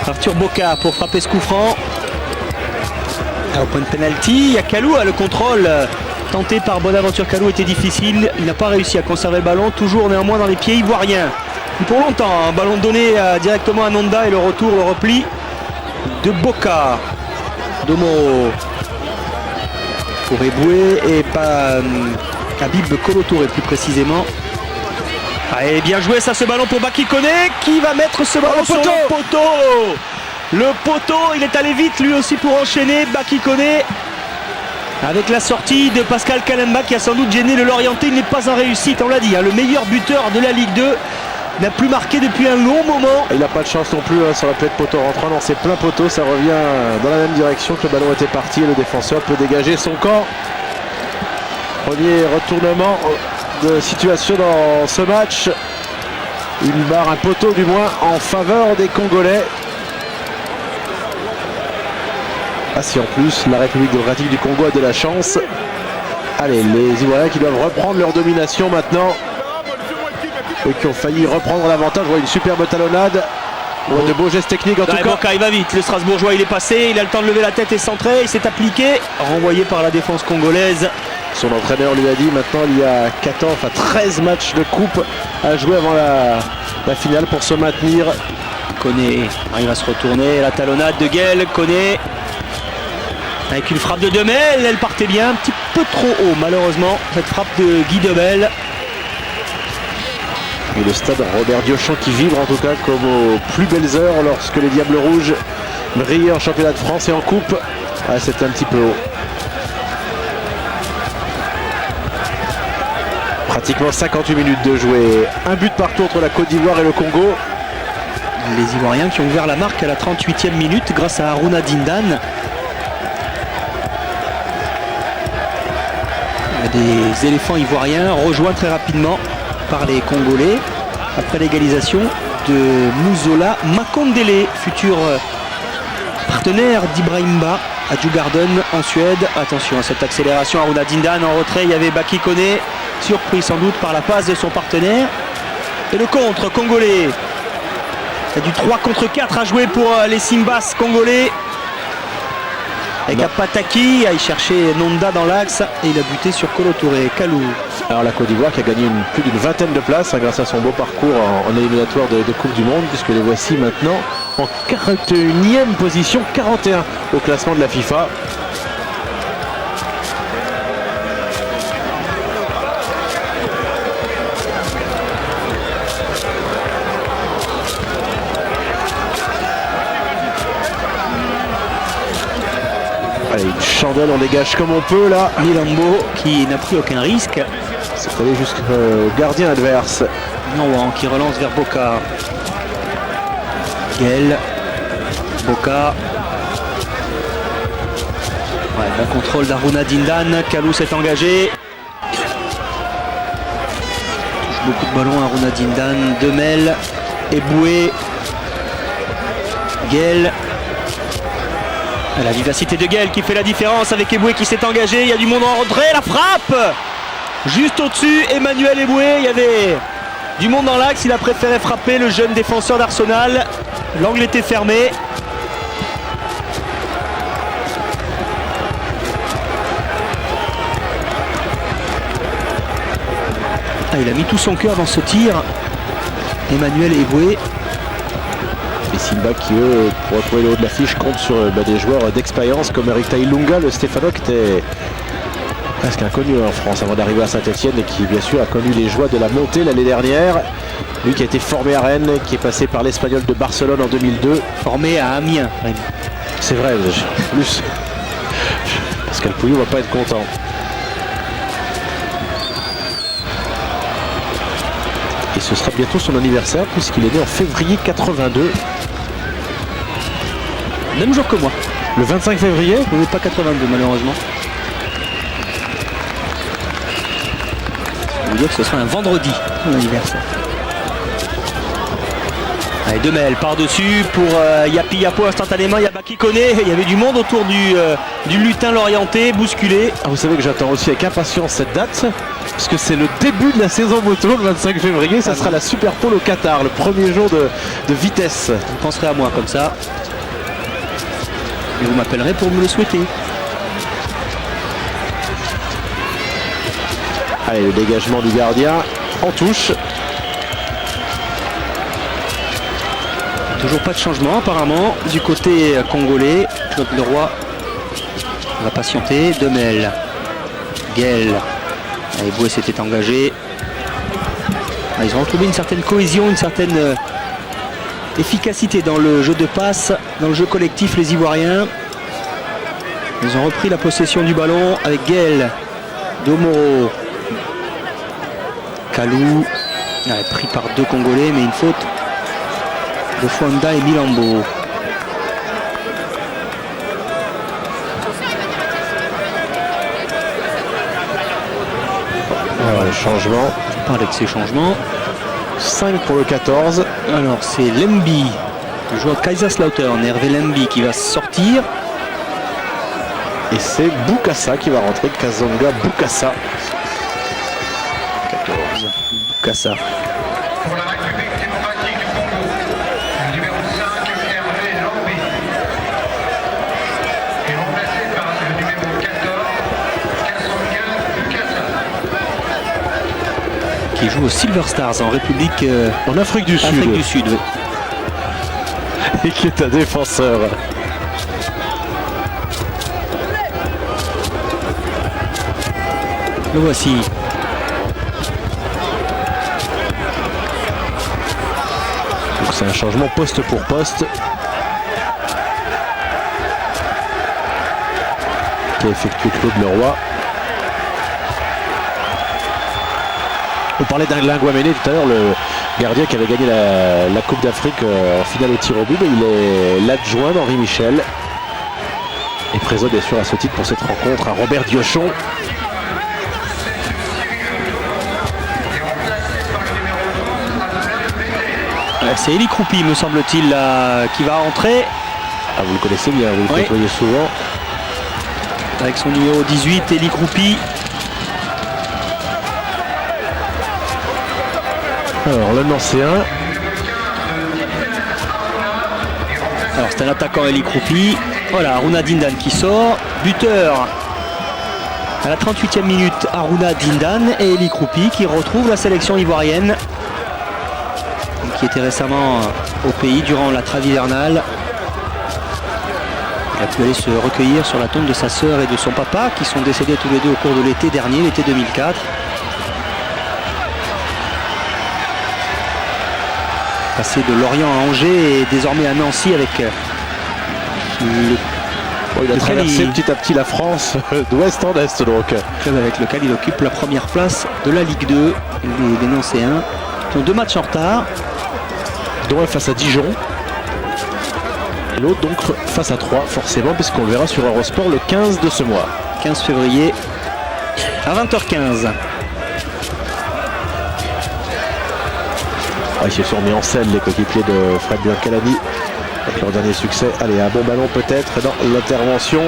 Arthur Boca pour frapper ce coup franc. Au point de penalty, il y a Kalou, le contrôle tenté par Bonaventure Kalou était difficile. Il n'a pas réussi à conserver le ballon, toujours néanmoins dans les pieds ivoiriens. Pour longtemps, un ballon donné directement à Nonda et le retour, le repli de Boka. Domoro pour Eboué et pas Habib Kolo Touré plus précisément. Allez, bien joué ça, ce ballon pour Baki Koné qui va mettre ce ballon sur le poteau. Le poteau, il est allé vite lui aussi pour enchaîner. Baki Koné avec la sortie de Pascal Kalemba qui a sans doute gêné le Lorientais. Il n'est pas en réussite, on l'a dit, hein, le meilleur buteur de la Ligue 2 n'a plus marqué depuis un long moment. Il n'a pas de chance non plus, hein, ça aurait pu être poteau rentrant, non, c'est plein poteau, ça revient dans la même direction que le ballon était parti et le défenseur peut dégager son camp. Premier retournement de situation dans ce match. Une barre, un poteau du moins en faveur des Congolais. Ah si en plus la République démocratique du Congo a de la chance. Allez, les Ivoiriens qui doivent reprendre leur domination maintenant. Et qui ont failli reprendre l'avantage. On voit une superbe talonnade. On voit de beaux gestes techniques en tout cas. Boka, il va vite, le Strasbourgeois il est passé, il a le temps de lever la tête et centrer, il s'est appliqué, renvoyé par la défense congolaise. Son entraîneur lui a dit maintenant il y a 13 matchs de coupe à jouer avant la finale pour se maintenir. Koné arrive à se retourner, la talonnade de Guel, Koné avec une frappe de Demel, elle partait bien, un petit peu trop haut malheureusement, cette frappe de Guy Demel. Et le stade Robert Diochon qui vibre en tout cas comme aux plus belles heures lorsque les Diables Rouges brillaient en championnat de France et en coupe. Ah, c'était un petit peu haut. Pratiquement 58 minutes de jouer. Un but partout entre la Côte d'Ivoire et le Congo. Les Ivoiriens qui ont ouvert la marque à la 38e minute grâce à Haruna Dindan. Des éléphants ivoiriens rejoints très rapidement par les Congolais après l'égalisation de Mouzola Makondele, futur partenaire d'Ibrahimba à Djurgården en Suède. Attention à cette accélération, Haruna Dindan en retrait, il y avait Baki Koné, surpris sans doute par la passe de son partenaire. Et le contre congolais. Il y a du 3 contre 4 à jouer pour les Simbas congolais. Avec Apataki, il cherchait Nonda dans l'axe et il a buté sur Kolo Touré. Kalou. Alors la Côte d'Ivoire qui a gagné plus d'une vingtaine de places grâce à son beau parcours en éliminatoire de Coupe du Monde, puisque les voici maintenant en 41e position, 41 au classement de la FIFA. Allez, une chandelle, on dégage comme on peut là. Nilambo qui n'a pris aucun risque. C'est allé jusqu'au gardien adverse. Nouan qui relance vers Boka. Guel. Boka. Ouais, bon contrôle d'Haruna Dindan. Kalou s'est engagé. Touche beaucoup de ballons Haruna Dindan. Demel. Eboué. Guel. La vivacité de Guel qui fait la différence avec Eboué qui s'est engagé. Il y a du monde en retrait. La frappe juste au-dessus. Emmanuel Eboué. Il y avait du monde dans l'axe. Il a préféré frapper le jeune défenseur d'Arsenal. L'angle était fermé. Ah, il a mis tout son cœur dans ce tir. Emmanuel Eboué. Les Simba qui, eux, pour retrouver le haut de l'affiche, comptent sur des joueurs d'expérience comme Eric Tailunga, le Stéphanois qui était presque inconnu en France avant d'arriver à Saint-Etienne et qui, bien sûr, a connu les joies de la montée l'année dernière. Lui qui a été formé à Rennes, qui est passé par l'Espagnol de Barcelone en 2002. Formé à Amiens. C'est vrai, plus. Pascal Pouillot va pas être content. Et ce sera bientôt son anniversaire puisqu'il est né en février 82. Même jour que moi. Le 25 février. On n'est pas 82 malheureusement. Ça veut dire que ce sera un vendredi, mon anniversaire. Allez, Demel par-dessus pour Yapi Yapo instantanément. Il y a Baki Koné. Il y avait du monde autour du lutin lorientais, bousculé. Ah, vous savez que j'attends aussi avec impatience cette date. Parce que c'est le début de la saison moto, le 25 février. Ça sera la Super Pole au Qatar, le premier jour de vitesse. Vous penserez à moi comme ça. Et vous m'appellerez pour me le souhaiter. Allez, le dégagement du gardien en touche. Toujours pas de changement apparemment du côté congolais. Claude Leroy va patienter. Demel, Guel. Allez, Boué s'était engagé. Ils ont retrouvé une certaine cohésion, une certaine efficacité dans le jeu de passe, dans le jeu collectif, les Ivoiriens. Ils ont repris la possession du ballon avec Guel, Domoro, Kalou, pris par deux Congolais, mais une faute de Fwanda et Milambo. Alors, le changement. Je parle avec ces changements. 5 pour le 14. Alors c'est Lembi, le joueur de Kaiserslautern, Hervé Lembi qui va sortir. Et c'est Boukassa qui va rentrer. Kazonga Boukassa. 14. Boukassa. Pour la République démocratique du Congo, le numéro 5, Hervé Lambi, est remplacé par le numéro 14, Kazonga Boukassa, Qui joue au Silver Stars en République En Afrique du Sud. Afrique du Sud. Oui. Et qui est un défenseur. Le voici. Donc c'est un changement poste pour poste. Qui a effectué Claude Leroy. On parlait d'Angouamene tout à l'heure, le gardien qui avait gagné la Coupe d'Afrique en finale au tir au but. Mais il est l'adjoint d'Henri Michel. Et présent bien sûr à ce titre pour cette rencontre à Robert Diochon. C'est Eli Kroupi, me semble-t-il, qui va entrer. Ah, vous le connaissez bien, vous le Oui. côtoyez souvent. Avec son numéro 18, Eli Kroupi. Alors le Nancéen. Alors c'est un attaquant Eli Kroupi. Voilà, Aruna Dindan qui sort. Buteur à la 38e minute, Aruna Dindan et Eli Kroupi qui retrouve la sélection ivoirienne. Qui était récemment au pays durant la trêve hivernale. Il a pu aller se recueillir sur la tombe de sa sœur et de son papa qui sont décédés tous les deux au cours de l'été dernier, l'été 2004. Passé de Lorient à Angers et désormais à Nancy avec le Il a lequel traversé il- petit à petit la France d'ouest en est donc. club avec lequel il occupe la première place de la Ligue 2. Les Nancéens qui ont 2 matchs en retard. Dont un face à Dijon. Et l'autre donc face à 3 forcément puisqu'on le verra sur Eurosport le 15 de ce mois. 15 février à 20h15. Ils se sont remis en scène les coéquipiers de Fred Biancalani avec leur dernier succès. Allez, un bon ballon peut-être dans l'intervention.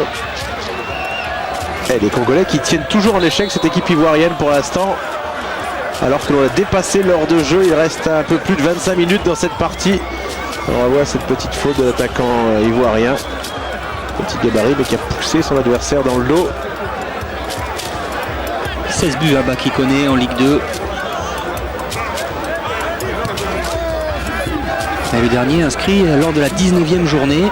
Et les Congolais qui tiennent toujours en échec cette équipe ivoirienne pour l'instant. Alors que l'on a dépassé l'heure de jeu, il reste un peu plus de 25 minutes dans cette partie. On va voir cette petite faute de l'attaquant ivoirien. Petit gabarit mais qui a poussé son adversaire dans le dos. 16 buts à Bakikone en Ligue 2. Et le dernier inscrit lors de la 19e journée.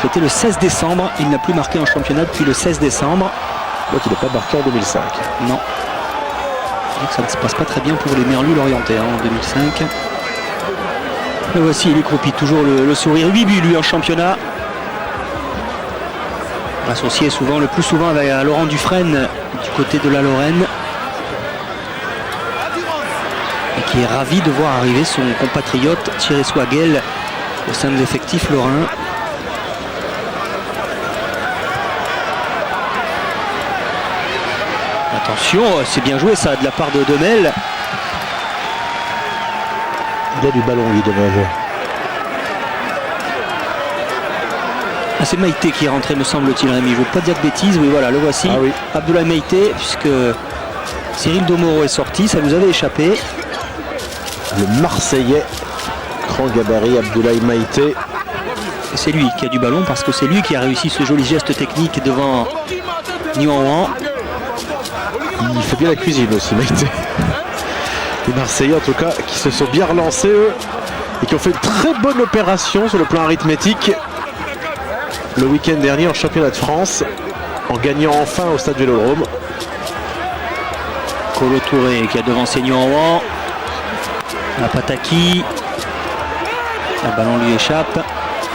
C'était le 16 décembre. Il n'a plus marqué en championnat depuis le 16 décembre. Donc il n'est pas marqué en 2005. Non. Ça ne se passe pas très bien pour les Merlus Lorientais en 2005. Le voici, il est croupi, toujours le sourire. 8 buts lui en championnat. Associé souvent, le plus souvent avec Laurent Dufresne du côté de la Lorraine. Et qui est ravi de voir arriver son compatriote Thierry Swagel au sein de l'effectif lorrain. Attention, c'est bien joué ça de la part de Demel. Il a du ballon lui Demel. Ah, c'est Maïté qui est rentré me semble-t-il, Rémi. Je ne veux pas dire de bêtises, oui voilà, le voici. Ah oui. Abdoulaye Maïté, puisque Cyril Domoro est sorti, ça nous avait échappé. Le Marseillais, grand gabarit Abdoulaye Maïté. Et c'est lui qui a du ballon parce que c'est lui qui a réussi ce joli geste technique devant Niouan. Il fait bien la cuisine aussi, Maïté. Les Marseillais en tout cas qui se sont bien relancés eux et qui ont fait une très bonne opération sur le plan arithmétique le week-end dernier en championnat de France en gagnant enfin au stade Vélodrome. Kolo Touré qui a devancé Niouan. Pataki. Le ballon lui échappe.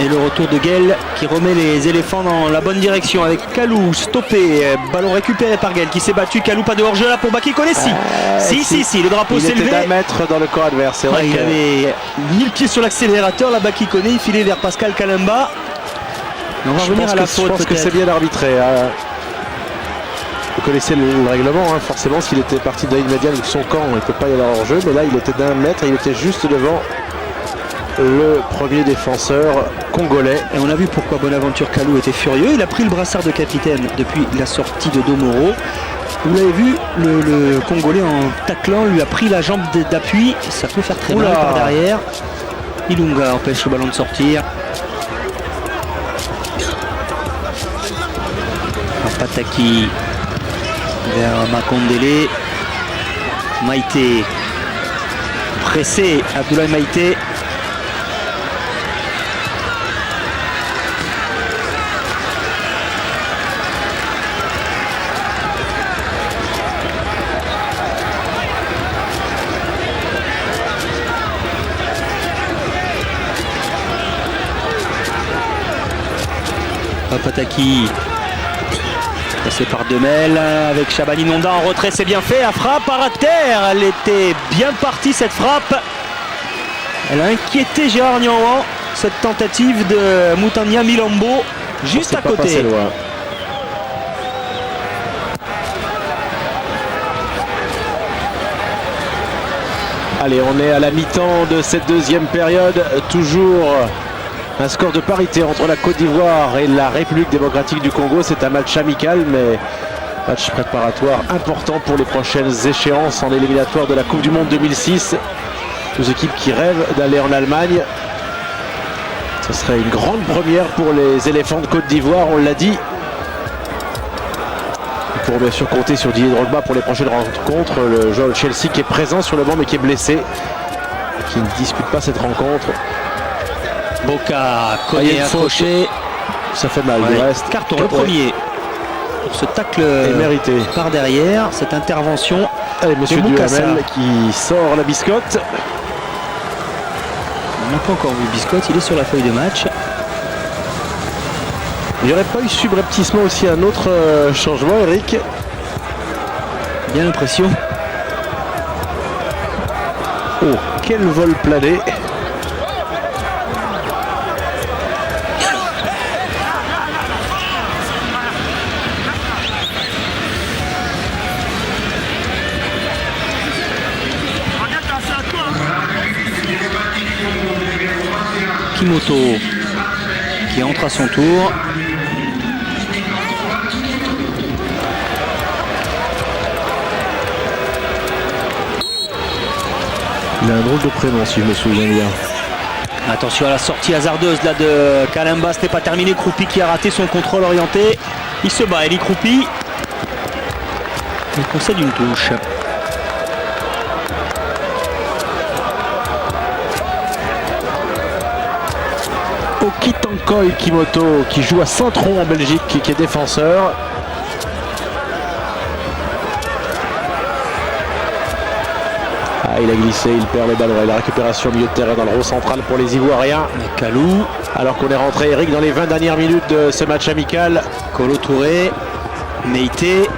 Et le retour de Guel qui remet les éléphants dans la bonne direction avec Kalou stoppé. Ballon récupéré par Guel qui s'est battu. Kalou, pas de hors-jeu là pour Baki Konessi. Si, le drapeau s'est levé. Il était d'un mètre dans le camp adverse. C'est vrai il avait mis le pied sur l'accélérateur. Là, Baki Koné, il filait vers Pascal Kalemba. On va revenir à la faute. Je pense que c'est bien arbitré. Vous connaissez le règlement, hein. Forcément s'il était parti de la ligne médiane de son camp, il ne peut pas y avoir hors-jeu. Mais là, il était d'un mètre et il était juste devant le premier défenseur congolais. Et on a vu pourquoi Bonaventure Kalou était furieux. Il a pris le brassard de capitaine depuis la sortie de Domoro. Vous l'avez vu, le Congolais en taclant lui a pris la jambe d'appui. Ça peut faire très mal par derrière. Ilunga empêche le ballon de sortir. Pataki vers Makondele. Maïté pressé, Abdoulaye Maïté. Pataki passé par Demel avec Chabani Nonda en retrait, c'est bien fait, la frappe à terre, elle était bien partie cette frappe, elle a inquiété Gérard Niouan, cette tentative de Moutania Milambo juste à côté. Allez, on est à la mi-temps de cette deuxième période, toujours un score de parité entre la Côte d'Ivoire et la République démocratique du Congo. C'est un match amical, mais match préparatoire important pour les prochaines échéances en éliminatoire de la Coupe du Monde 2006. Deux équipes qui rêvent d'aller en Allemagne. Ce serait une grande première pour les éléphants de Côte d'Ivoire, on l'a dit. Il faut bien sûr compter sur Didier Drogba pour les prochaines rencontres. Le joueur de Chelsea qui est présent sur le banc mais qui est blessé, qui ne dispute pas cette rencontre. Boka Koné accroché. Ça fait mal, du reste. Carton le premier pour ce tacle mérité par derrière, cette intervention. Allez, monsieur Duhamel qui sort la biscotte. On n'a pas encore vu biscotte, il est sur la feuille de match. Il n'y aurait pas eu subrepticement aussi un autre changement, Eric? Bien l'impression. Oh, quel vol plané! Kimoto qui entre à son tour. Il a un drôle de prénom si je me souviens bien. Attention à la sortie hasardeuse là de Kalemba, c'était pas terminé. Kroupi qui a raté son contrôle orienté. Il se bat, Eli Kroupi. Il concède une touche. Okitankoy Kimoto qui joue à Saint-Tron en Belgique, qui est défenseur. Il a glissé, il perd le ballon et la récupération au milieu de terrain dans le rond central pour les Ivoiriens. Kalou. Alors qu'on est rentré, Eric, dans les 20 dernières minutes de ce match amical. Kolo Touré, Meïté.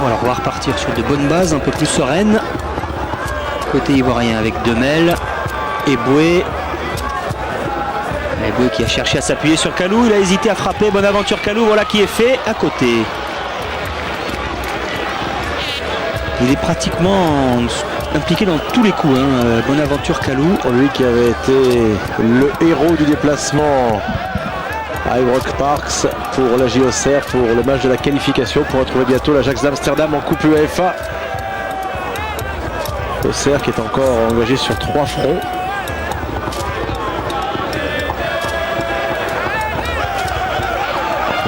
Alors on va repartir sur de bonnes bases, un peu plus sereines. Côté ivoirien avec Demel, Eboué. Eboué qui a cherché à s'appuyer sur Kalou, il a hésité à frapper. Bonaventure Kalou, voilà qui est fait à côté. Il est pratiquement impliqué dans tous les coups, hein, Bonaventure Kalou. Lui qui avait été le héros du déplacement à Ibrox Parks pour la JOCR, pour le match de la qualification, pour retrouver bientôt l'Ajax d'Amsterdam en Coupe UEFA. Auxerre qui est encore engagé sur 3 fronts.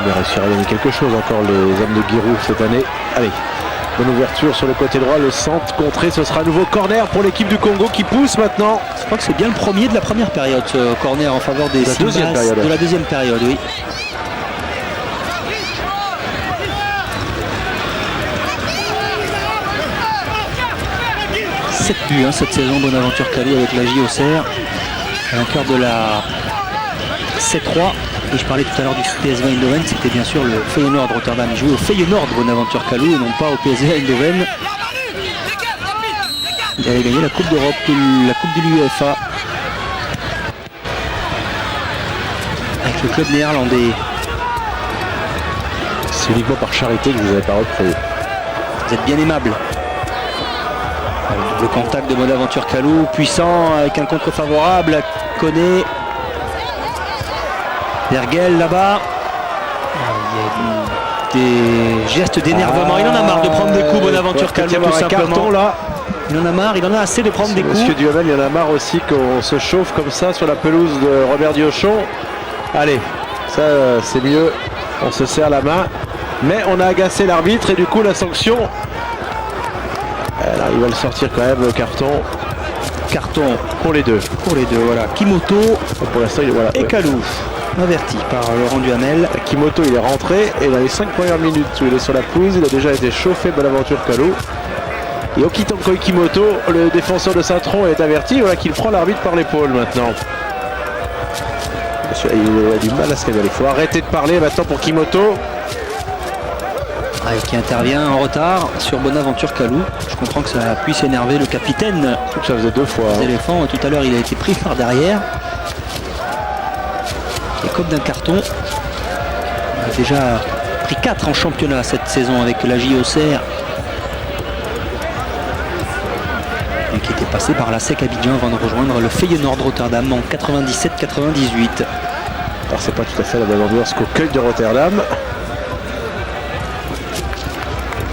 bien réussir à gagner quelque chose encore les hommes de Giroud cette année. Allez, bonne ouverture sur le côté droit, le centre contré, ce sera un nouveau corner pour l'équipe du Congo qui pousse maintenant. Je crois que c'est bien le premier de la première période, ce corner en faveur des La deuxième Simbas période. de la deuxième période, oui. Sept buts cette saison, Bonaventure Calou avec la JOCR. Vainqueur de la 7-3. Et je parlais tout à l'heure du PSV Eindhoven, c'était bien sûr le Feyenoord Rotterdam. Il jouait au Feyenoord Bonaventure Calou et non pas au PSV Eindhoven. Il avait gagné la Coupe d'Europe, la Coupe de l'UEFA avec le club néerlandais. C'est uniquement par charité que vous n'avez pas repris. Vous êtes bien aimable. Le double contact de Bonaventure Calou, puissant avec un contre favorable. Koné. Bergel là-bas. Il y a des gestes d'énervement. Il en a marre de prendre des coups, Bonaventure Calou, tout simplement. Carton, là. Il en a marre, il en a assez de prendre des coups. Monsieur Duhamel, il y en a marre aussi qu'on se chauffe comme ça sur la pelouse de Robert Diochon. Allez, ça c'est mieux. On se serre la main. Mais on a agacé l'arbitre et du coup la sanction. Alors, il va le sortir quand même, le carton. Carton Pour les deux. pour les deux, voilà. Kimoto Et pour l'instant, voilà. et Calou. Averti par Laurent Duhamel. Kimoto, il est rentré et dans les 5 premières minutes où il est sur la pelouse, il a déjà été chauffé Bonaventure Calou. Et Okitanko Kimoto, le défenseur de Saint-Tron, est averti. Voilà qu'il prend l'arbitre par l'épaule maintenant. Monsieur, il a du mal à se révéler. Il faut arrêter de parler maintenant pour Kimoto. Qui intervient en retard sur Bonaventure Calou. Je comprends que ça puisse énerver le capitaine Ça faisait 2 fois. des éléphants. Tout à l'heure, il a été pris par derrière. Et comme d'un carton, il a déjà pris 4 en championnat cette saison avec la JOCR. Et qui était passé par la SEC Abidjan avant de rejoindre le Feyenoord Rotterdam en 97-98. Alors c'est pas tout à fait la même ambiance qu'au Cueil de Rotterdam.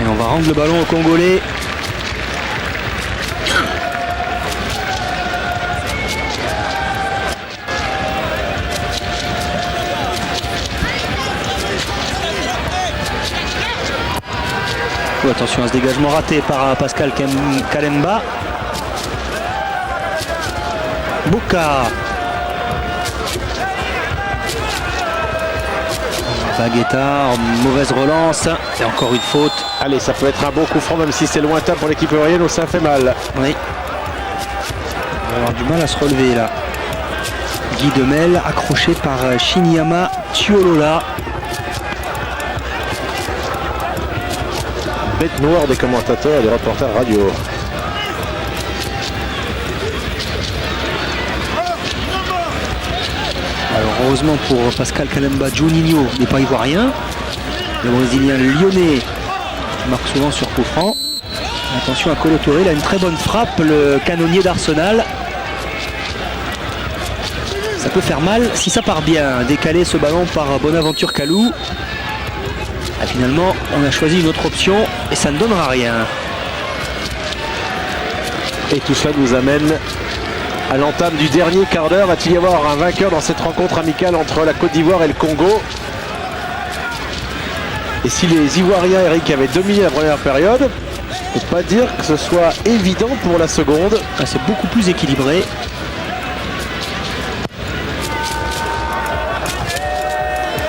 Et on va rendre le ballon au Congolais. Oh, attention à ce dégagement raté par Pascal Kalemba. Bouka. Baguetta, mauvaise relance. Et encore une faute. Allez, ça peut être un bon coup franc même si c'est lointain pour l'équipe aérienne où ça fait mal. Oui. On va avoir du mal à se relever là. Guy Demel accroché par Shinyama Tiolola. Bête noire des commentateurs et des reporters radio. Alors heureusement pour Pascal Kalemba, Juninho n'est pas ivoirien. Le Brésilien lyonnais marque souvent sur coup franc. Attention à Kolo Touré, il a une très bonne frappe, le canonnier d'Arsenal. Ça peut faire mal si ça part bien. Décaler ce ballon par Bonaventure Calou. Ah, finalement, on a choisi une autre option et ça ne donnera rien. Et tout cela nous amène à l'entame du dernier quart d'heure. Va-t-il y avoir un vainqueur dans cette rencontre amicale entre la Côte d'Ivoire et le Congo? Et si les Ivoiriens, Eric, avaient dominé la première période, on ne peut pas dire que ce soit évident pour la seconde. Ah, c'est beaucoup plus équilibré.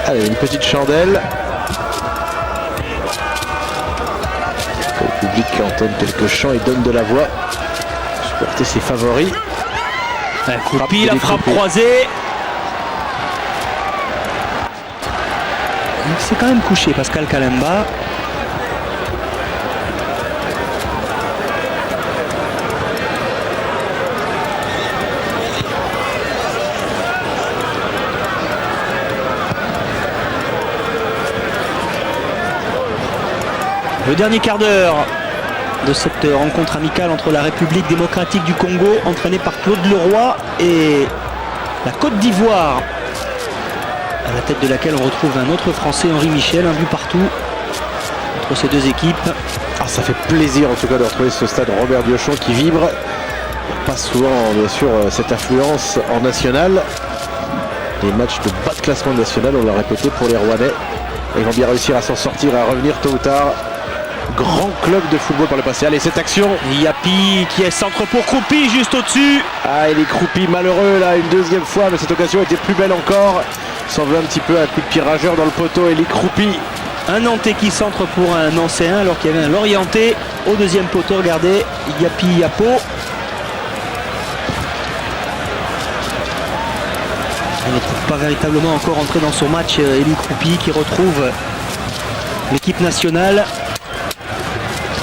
Allez, une petite chandelle. Le public entonne quelques chants et donne de la voix. Supporter ses favoris. Un coup de pied, la frappe croisée. Il s'est quand même couché, Pascal Kalemba. Le dernier quart d'heure de cette rencontre amicale entre la République démocratique du Congo, entraînée par Claude Leroy, et la Côte d'Ivoire, à la tête de laquelle on retrouve un autre Français, Henri Michel, un but partout entre ces deux équipes. Ah, ça fait plaisir en tout cas de retrouver ce stade Robert Diochon qui vibre. Pas souvent bien sûr cette affluence en national. Les matchs de bas de classement national, on l'a répété pour les Rouennais. Ils vont bien réussir à s'en sortir, à revenir tôt ou tard. Grand club de football pour le passé. Allez, cette action. Yapi qui est centre pour Croupi juste au-dessus. Ah, et les Croupis malheureux là une deuxième fois, mais cette occasion était plus belle encore. Il s'en veut un petit peu un coup de pied rageur dans le poteau et les Croupis. Un Nantais qui centre pour un Nancéen alors qu'il y avait un Lorientais au deuxième poteau. Regardez, Yapi Yapo. Il ne trouve pas véritablement encore entré dans son match. Eli Croupi qui retrouve l'équipe nationale.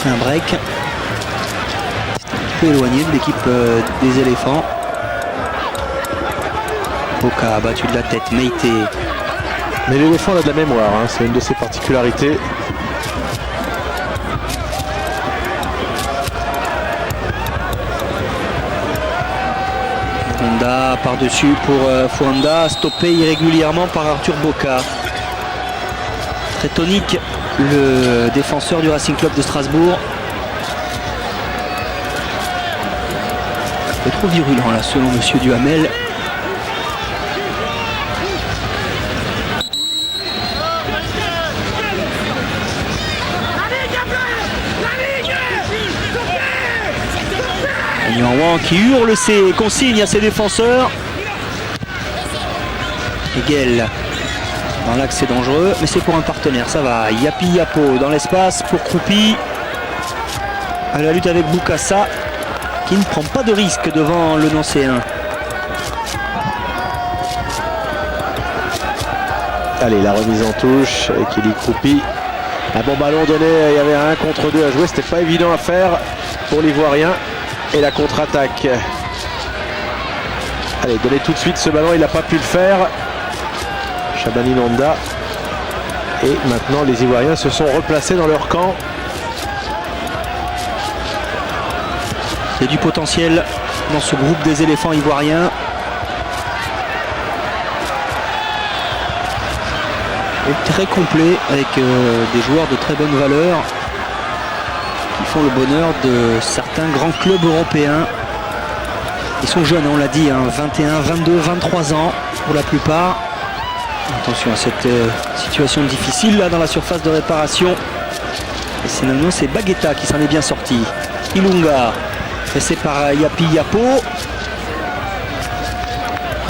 Un break. C'est un peu éloigné de l'équipe des éléphants. Boca a battu de la tête, Meïté. Mais l'éléphant a de la mémoire, hein, c'est une de ses particularités. Honda par-dessus pour Fuanda, stoppé irrégulièrement par Arthur Boca. Très tonique, le défenseur du Racing Club de Strasbourg. Un peu trop virulent là selon Monsieur Duhamel. Yuan qui hurle ses consignes à ses défenseurs. Hegel dans l'axe, c'est dangereux, mais c'est pour un partenaire, ça va. Yapi Yapo dans l'espace pour Croupi. À la lutte avec Boukassa qui ne prend pas de risque devant le Nancéen. Allez, la remise en touche avec Eli Croupi. Un bon ballon donné, il y avait un 1 contre 2 à jouer, c'était pas évident à faire pour l'Ivoirien. Et la contre-attaque. Allez, donnez tout de suite ce ballon, il n'a pas pu le faire. Shabani Nanda. Et maintenant, les Ivoiriens se sont replacés dans leur camp. Il y a du potentiel dans ce groupe des éléphants ivoiriens. Et très complet avec des joueurs de très bonne valeur qui font le bonheur de certains grands clubs européens. Ils sont jeunes, on l'a dit, hein, 21, 22, 23 ans pour la plupart. Attention à cette situation difficile là dans la surface de réparation. Et finalement c'est Baguetta qui s'en est bien sorti. Ilunga, pressé par Yapi Yapo.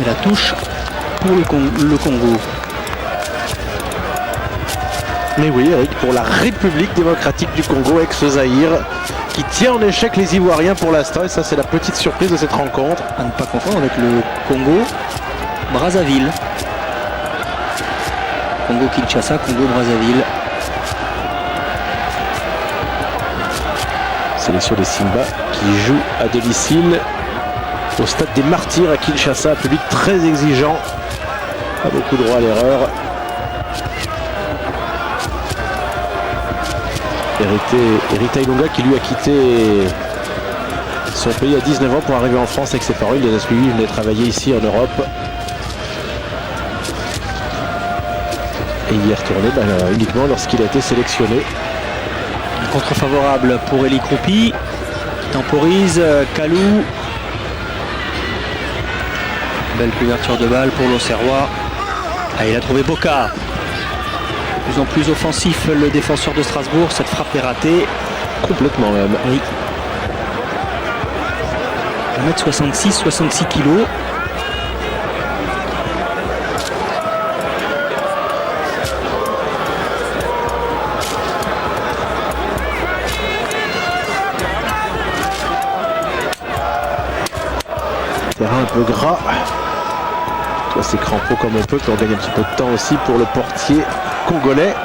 Et la touche pour le Congo. Mais oui, Eric, pour la République démocratique du Congo, ex-Zaïre, qui tient en échec les Ivoiriens pour l'instant. Et ça, c'est la petite surprise de cette rencontre. À ne pas confondre avec le Congo-Brazzaville. Congo-Kinshasa, Congo-Brazzaville. Sélection des Simba qui joue à domicile au stade des Martyrs à Kinshasa. Un public très exigeant. Pas beaucoup droit à l'erreur. Erita Ilunga qui lui a quitté son pays à 19 ans pour arriver en France avec ses parents. Il les a suivis, il venait travailler ici en Europe. Et il y est retourné uniquement lorsqu'il a été sélectionné. Contre favorable pour Eli Croupi. Qui temporise, Kalou. Belle couverture de balle pour l'Auxerrois. Ah, il a trouvé Boca. De plus en plus offensif le défenseur de Strasbourg, cette frappe est ratée. Complètement même. Oui. 1m66, 66 kilos. Terrain un peu gras. Toi, c'est crampon comme on peut, puis on gagne un petit peu de temps aussi pour le portier congolais.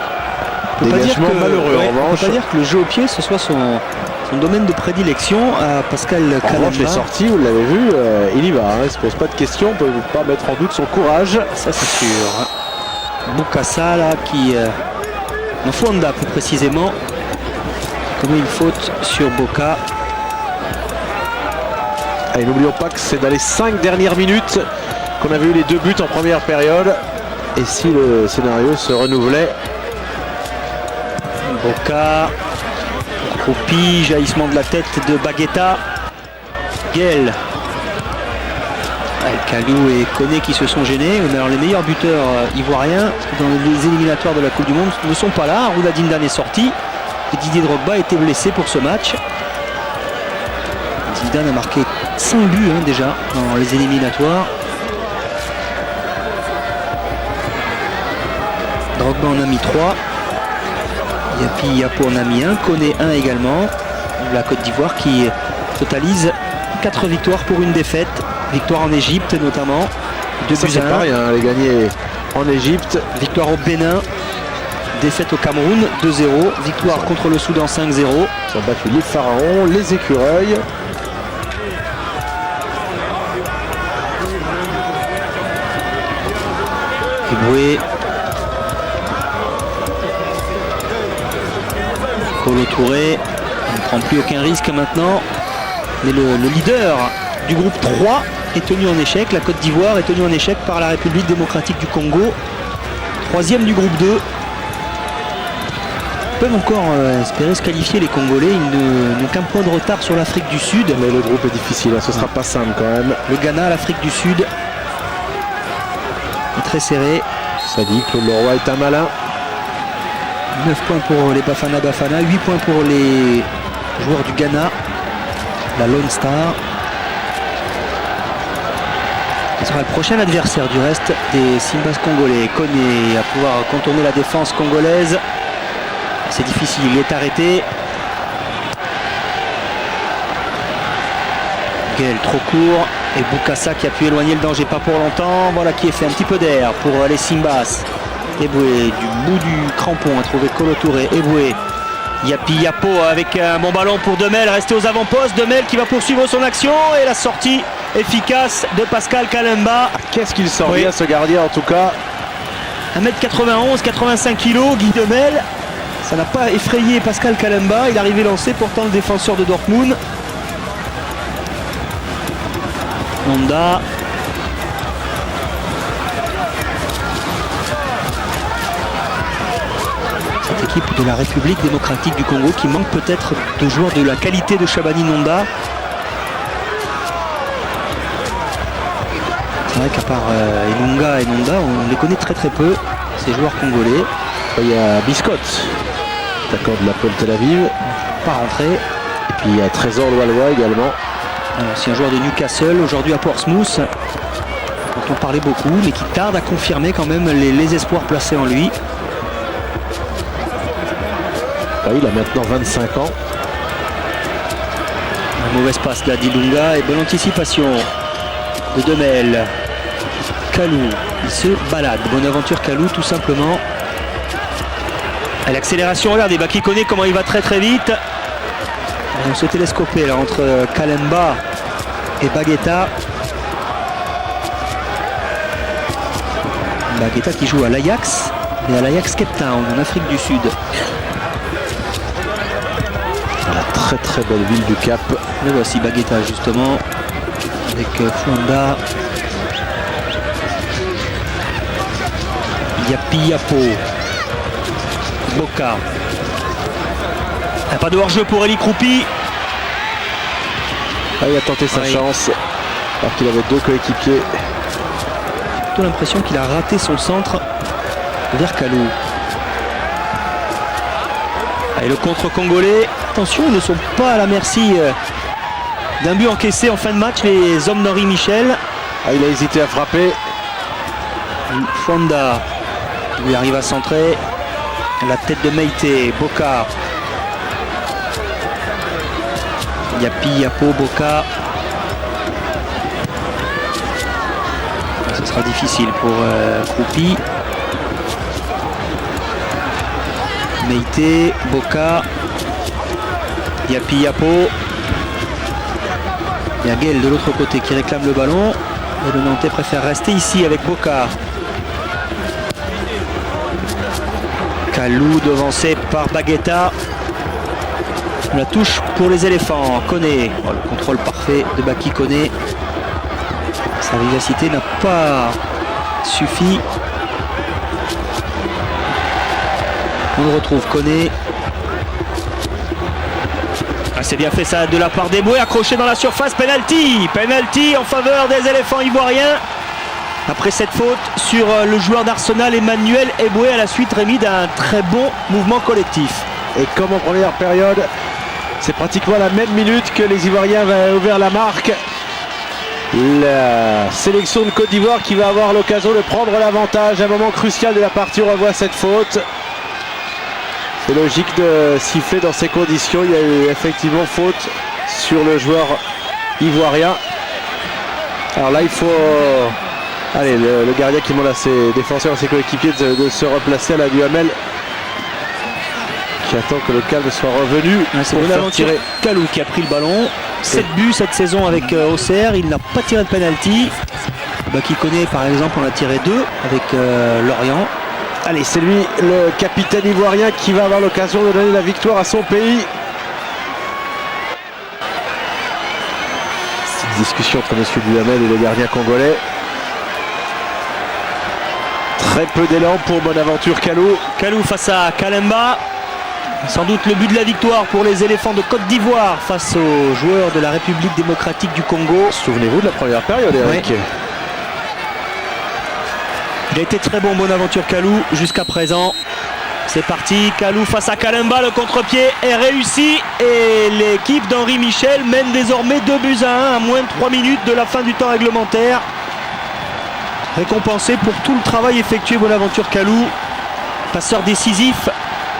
Dégagement malheureux en revanche. On peut pas dire que le jeu au pied ce soit son domaine de prédilection à Pascal En revanche, les Kalamba. sorties, vous l'avez vu, il y va. Il ne se pose pas de questions, on ne peut pas mettre en doute son courage. Ça c'est sûr. Boukassa là qui... Fuanda plus précisément. Commet une faute sur Boca. Allez, n'oublions pas que c'est dans les 5 dernières minutes qu'on avait eu les 2 buts en première période. Et si le scénario se renouvelait. Boca, Croupi, jaillissement de la tête de Baguetta. Gel. Kalou et Koné qui se sont gênés. Mais alors les meilleurs buteurs ivoiriens dans les éliminatoires de la Coupe du Monde ne sont pas là. Roula Dindan est sorti et Didier Drogba a été blessé pour ce match. Zidane a marqué 5 buts déjà dans les éliminatoires. Drogba en a mis 3. Yapi Yapo en a mis 1. Koné 1 également. La Côte d'Ivoire qui totalise 4 victoires pour une défaite. Victoire en Égypte notamment. 2 buts à 1. Pareil, elle a gagné en Égypte. Victoire au Bénin. Défaite au Cameroun 2-0. Victoire contre le Soudan 5-0. Ils ont battu les Pharaons, les Écureuils. Eboué. Kolo Touré. Il ne prend plus aucun risque maintenant. Mais le leader du groupe 3 est tenu en échec. La Côte d'Ivoire est tenue en échec par la République démocratique du Congo. 3e du groupe 2. Ils peuvent encore espérer se qualifier les Congolais. Ils n'ont qu'un point de retard sur l'Afrique du Sud. Mais le groupe est difficile, ce sera pas simple quand même. Le Ghana, l'Afrique du Sud est très serré. Ça dit que le roi est un malin. 9 points pour les Bafana Bafana, 8 points pour les joueurs du Ghana, la Lone Star. Ce sera le prochain adversaire du reste des Simbas congolais. Koné à pouvoir contourner la défense congolaise. C'est difficile, il est arrêté. Guel trop court. Et Boukassa qui a pu éloigner le danger, pas pour longtemps. Voilà qui est fait un petit peu d'air pour les Simbas. Eboué du bout du crampon a trouvé Kolo Touré. Eboué. Yapi Yapo avec un bon ballon pour Demel, resté aux avant-postes. Demel qui va poursuivre son action et la sortie efficace de Pascal Kalemba. Qu'est-ce qu'il sort bien ce gardien en tout cas. 1m91, 85 kg, Guy Demel. Ça n'a pas effrayé Pascal Kalemba. Il est arrivé lancé, pourtant le défenseur de Dortmund. Honda. Cette équipe de la République démocratique du Congo qui manque peut-être de joueurs de la qualité de Shabani Nonda. C'est vrai qu'à part Elunga et Nonda, on les connaît très peu, ces joueurs congolais. Il y a Biscotte, d'accord de l'Apol Tel Aviv. Pas rentré. Et puis il y a Trésor Loaloa également. C'est un joueur de Newcastle, aujourd'hui à Portsmouth, dont on parlait beaucoup, mais qui tarde à confirmer quand même les espoirs placés en lui. Il a maintenant 25 ans. Une mauvaise passe là d'Ilunga et bonne anticipation de Demel. Kalou, il se balade. Bonne aventure Kalou tout simplement. À l'accélération, regardez, Baki connaît comment il va très vite. On se télescopait là entre Kalemba et Baguetta. Baguetta qui joue à l'Ajax, et à l'Ajax Cape Town en Afrique du Sud. La très belle ville du Cap. Le voici Baguetta justement avec Fonda. Yapi Yapo. Boka. Pas de hors-jeu pour Eli Kroupi. Il a tenté sa chance alors qu'il avait 2 coéquipiers. J'ai plutôt l'impression qu'il a raté son centre vers Kalou. Et le contre congolais. Attention, ils ne sont pas à la merci d'un but encaissé en fin de match, les hommes d'Henri Michel. Il a hésité à frapper. Fonda lui arrive à centrer. La tête de Meïté, Boka. Yapi Yapo, Boka. Ce sera difficile pour Kroupi. Meïté, Boka. Yapi Yapo. Il y a Guel de l'autre côté qui réclame le ballon. Et le Nantais préfère rester ici avec Boka. Kalou devancé par Baguetta. La touche pour les éléphants. Koné. Oh, le contrôle parfait de Baki Koné. Sa vivacité n'a pas suffi. On le retrouve Koné. c'est bien fait ça de la part d'Eboué, accroché dans la surface, penalty en faveur des éléphants ivoiriens. Après cette faute sur le joueur d'Arsenal, Emmanuel Eboué, à la suite, Rémi, d'un très bon mouvement collectif. Et comme en première période, c'est pratiquement la même minute que les Ivoiriens avaient ouvert la marque. La sélection de Côte d'Ivoire qui va avoir l'occasion de prendre l'avantage à un moment crucial de la partie. On revoit cette faute. C'est logique de siffler dans ces conditions. Il y a eu effectivement faute sur le joueur ivoirien. Alors là, il faut... Allez, le gardien qui demande à ses défenseurs, à ses coéquipiers de se replacer à la Duhamel, qui attend que le calme soit revenu. C'est Bonaventure Kalou qui a pris le ballon. 7 buts cette saison avec Auxerre. Il n'a pas tiré de penalty. Qui connaît, par exemple, on a tiré 2 avec Lorient. Allez, c'est lui, le capitaine ivoirien, qui va avoir l'occasion de donner la victoire à son pays. Petite discussion entre M. Duhamel et le gardien congolais. Très peu d'élan pour Bonaventure Kalou. Kalou face à Kalemba. Sans doute le but de la victoire pour les éléphants de Côte d'Ivoire face aux joueurs de la République démocratique du Congo. Souvenez-vous de la première période, Eric. Oui. Il a été très bon, Bonaventure Kalou, jusqu'à présent. C'est parti, Kalou face à Kalemba, le contre-pied est réussi et l'équipe d'Henri Michel mène désormais 2-1 à moins de 3 minutes de la fin du temps réglementaire. Récompensé pour tout le travail effectué, Bonaventure Kalou, passeur décisif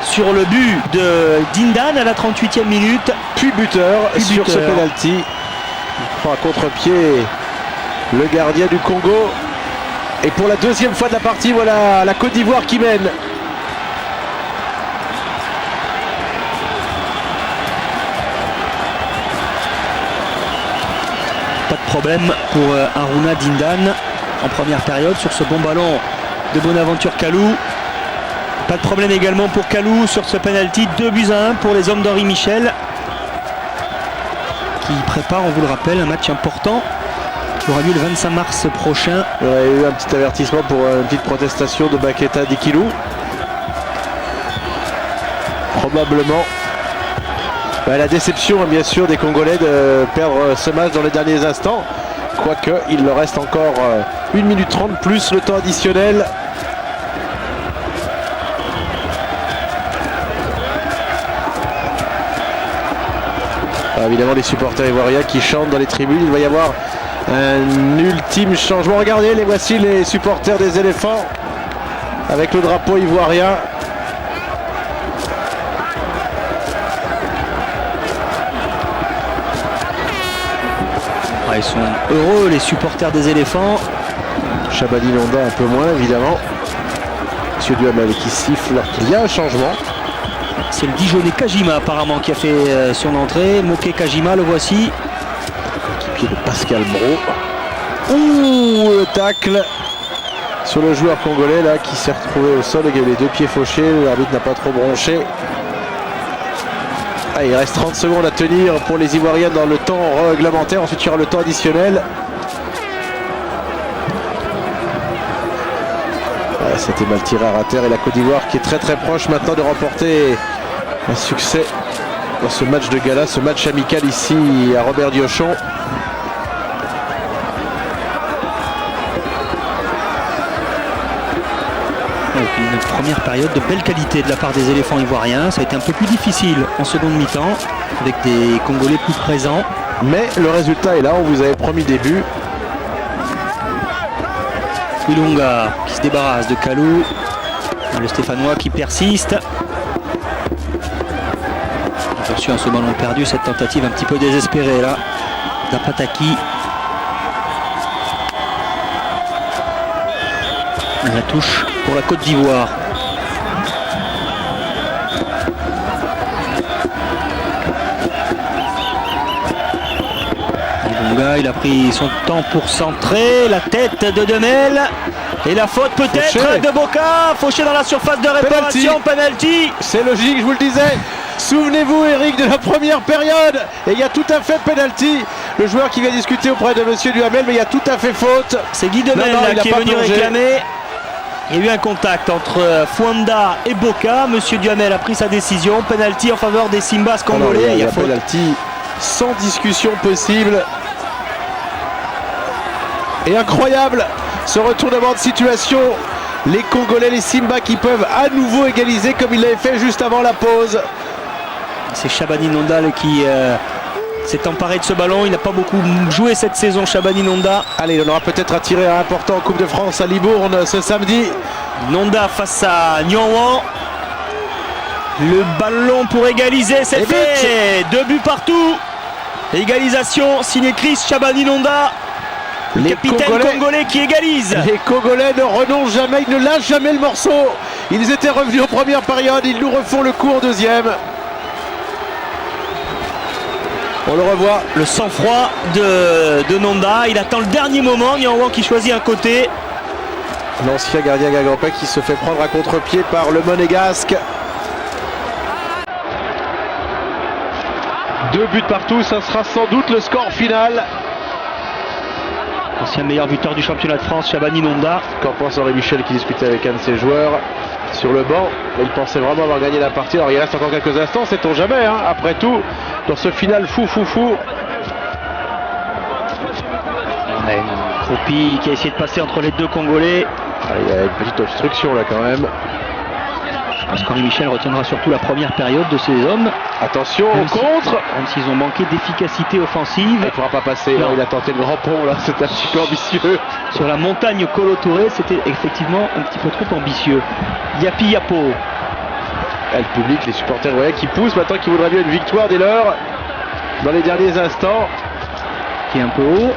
sur le but de Dindan à la 38e minute. Puis buteur sur ce penalty. Il prend à contre-pied le gardien du Congo. Et pour la deuxième fois de la partie, voilà la Côte d'Ivoire qui mène. Pas de problème pour Aruna Dindan en première période sur ce bon ballon de Bonaventure Kalou. Pas de problème également pour Kalou sur ce penalty. 2-1 pour les hommes d'Henri Michel, qui prépare, on vous le rappelle, un match important qui aura lieu le 25 mars prochain. Il y a eu un petit avertissement pour une petite protestation de Baketa Dikilou. Probablement la déception, bien sûr, des Congolais de perdre ce match dans les derniers instants. Quoique, il leur reste encore 1 minute 30 plus le temps additionnel. Évidemment, les supporters ivoiriens qui chantent dans les tribunes. Il va y avoir un ultime changement. Regardez, les voici les supporters des éléphants avec le drapeau ivoirien. Ils sont heureux, les supporters des éléphants. Chabani Londa un peu moins, évidemment. Monsieur Duhamel qui siffle. Il y a un changement. C'est le Dijonais Kajima apparemment qui a fait son entrée. Moké Kajima, le voici. Équipier de Pascal Bro. Ouh, le tacle sur le joueur congolais là qui s'est retrouvé au sol et qui avait les 2 pieds fauchés. L'arbitre n'a pas trop bronché. Il reste 30 secondes à tenir pour les Ivoiriens dans le temps réglementaire. Ensuite, il y aura le temps additionnel. C'était mal tiré à terre et la Côte d'Ivoire qui est très très proche maintenant de remporter un succès dans ce match de gala, ce match amical ici à Robert Diochon. Une première période de belle qualité de la part des éléphants ivoiriens. Ça a été un peu plus difficile en seconde mi-temps avec des Congolais plus présents. Mais le résultat est là, on vous avait promis des buts. Ilunga qui se débarrasse de Kalou. Le Stéphanois qui persiste. Attention à ce ballon perdu, cette tentative un petit peu désespérée là d'Apataki. La touche pour la Côte d'Ivoire. Ilunga, il a pris son temps pour centrer. La tête de Demel. Et la faute peut-être de Boka. Fauché dans la surface de réparation. Penalty. C'est logique, je vous le disais. Souvenez-vous, Eric, de la première période. Et il y a tout à fait penalty. Le joueur qui vient discuter auprès de Monsieur Duhamel, mais il y a tout à fait faute. C'est Guy Demel qui est venu réclamer. Il y a eu un contact entre Fouanda et Boka. Monsieur Duhamel a pris sa décision. Penalty en faveur des Simbas congolais. Il y a faute. penalty sans discussion possible. Et incroyable ce retournement de situation. Les Congolais, les Simba qui peuvent à nouveau égaliser comme il l'avait fait juste avant la pause. C'est Shabani Nonda qui s'est emparé de ce ballon. Il n'a pas beaucoup joué cette saison, Shabani Nonda. Allez, il en aura peut-être attiré un important en Coupe de France à Libourne ce samedi. Nonda face à Nyanwan. Le ballon pour égaliser, c'est fait. 2 buts partout. Égalisation signé Chris Shabani Nonda. Le capitaine congolais qui égalise. Les Congolais ne renoncent jamais, ils ne lâchent jamais le morceau. Ils étaient revenus en première période, ils nous refont le coup en deuxième. On le revoit. Le sang-froid de Nonda. Il attend le dernier moment. Nyanwan qui choisit un côté. L'ancien gardien Gagrampé qui se fait prendre à contre-pied par le Monégasque. 2 buts partout, ça sera sans doute le score final. Ancien meilleur buteur du championnat de France, Shabani Nonda. Qu'en pense Henri Michel qui discutait avec un de ses joueurs sur le banc. Il pensait vraiment avoir gagné la partie. Alors il reste encore quelques instants, sait-on jamais, hein, après tout, dans ce final fou. Kropi qui a essayé de passer entre les deux Congolais. Il y a une petite obstruction là quand même. Je pense qu'Henri Michel retiendra surtout la première période de ces hommes. Attention au contre. Même s'ils ont manqué d'efficacité offensive. Il ne pourra pas passer. Non, il a tenté le grand pont là, c'était un petit peu ambitieux. Sur la montagne Kolo Touré, c'était effectivement un petit peu trop ambitieux. Yapi Yapo. Le public, les supporters qui poussent maintenant, qui voudraient bien une victoire dès lors dans les derniers instants. Qui est un peu haut.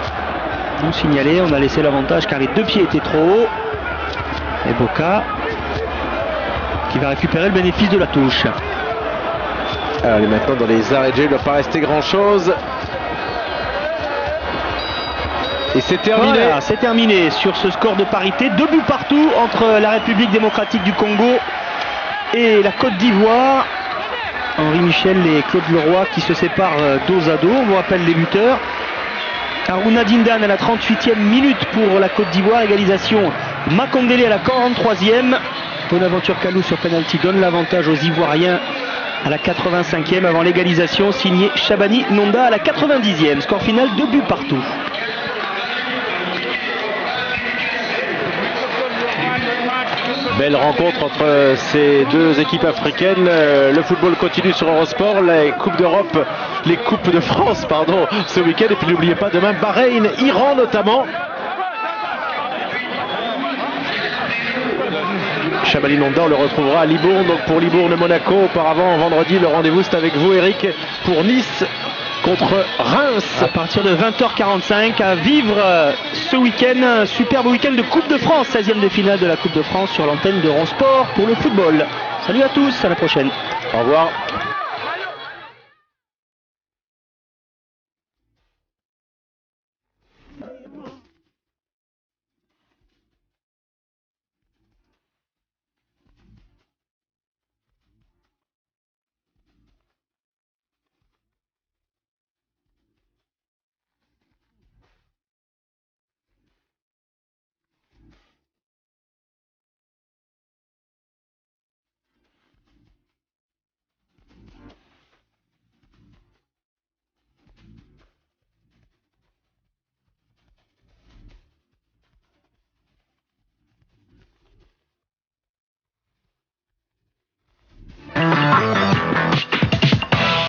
Non signalé, on a laissé l'avantage car les 2 pieds étaient trop hauts. Et Boka qui va récupérer le bénéfice de la touche. Alors, il est maintenant dans les arrêts de jeu, il ne doit pas rester grand chose. Et c'est terminé. Voilà, c'est terminé sur ce score de parité. 2 buts partout entre la République démocratique du Congo et la Côte d'Ivoire. Henri Michel et Claude Leroy qui se séparent dos à dos. On vous rappelle les buteurs. Aruna Dindan à la 38e minute pour la Côte d'Ivoire. Égalisation Makondele à la 43e. Bonaventure Kalou sur penalty donne l'avantage aux Ivoiriens à la 85e avant l'égalisation signée Shabani Nonda à la 90e. Score final 2 buts partout. Belle rencontre entre ces deux équipes africaines. Le football continue sur Eurosport. Les Coupes d'Europe, les Coupes de France, pardon, ce week-end. Et puis n'oubliez pas demain Bahreïn, Iran notamment. Shabani Nonda, on le retrouvera à Libourne, donc pour Libourne-Monaco. Auparavant, vendredi, le rendez-vous c'est avec vous, Eric, pour Nice contre Reims. À partir de 20h45, à vivre ce week-end, un superbe week-end de Coupe de France, 16e de finale de la Coupe de France sur l'antenne de Eurosport pour le football. Salut à tous, à la prochaine. Au revoir.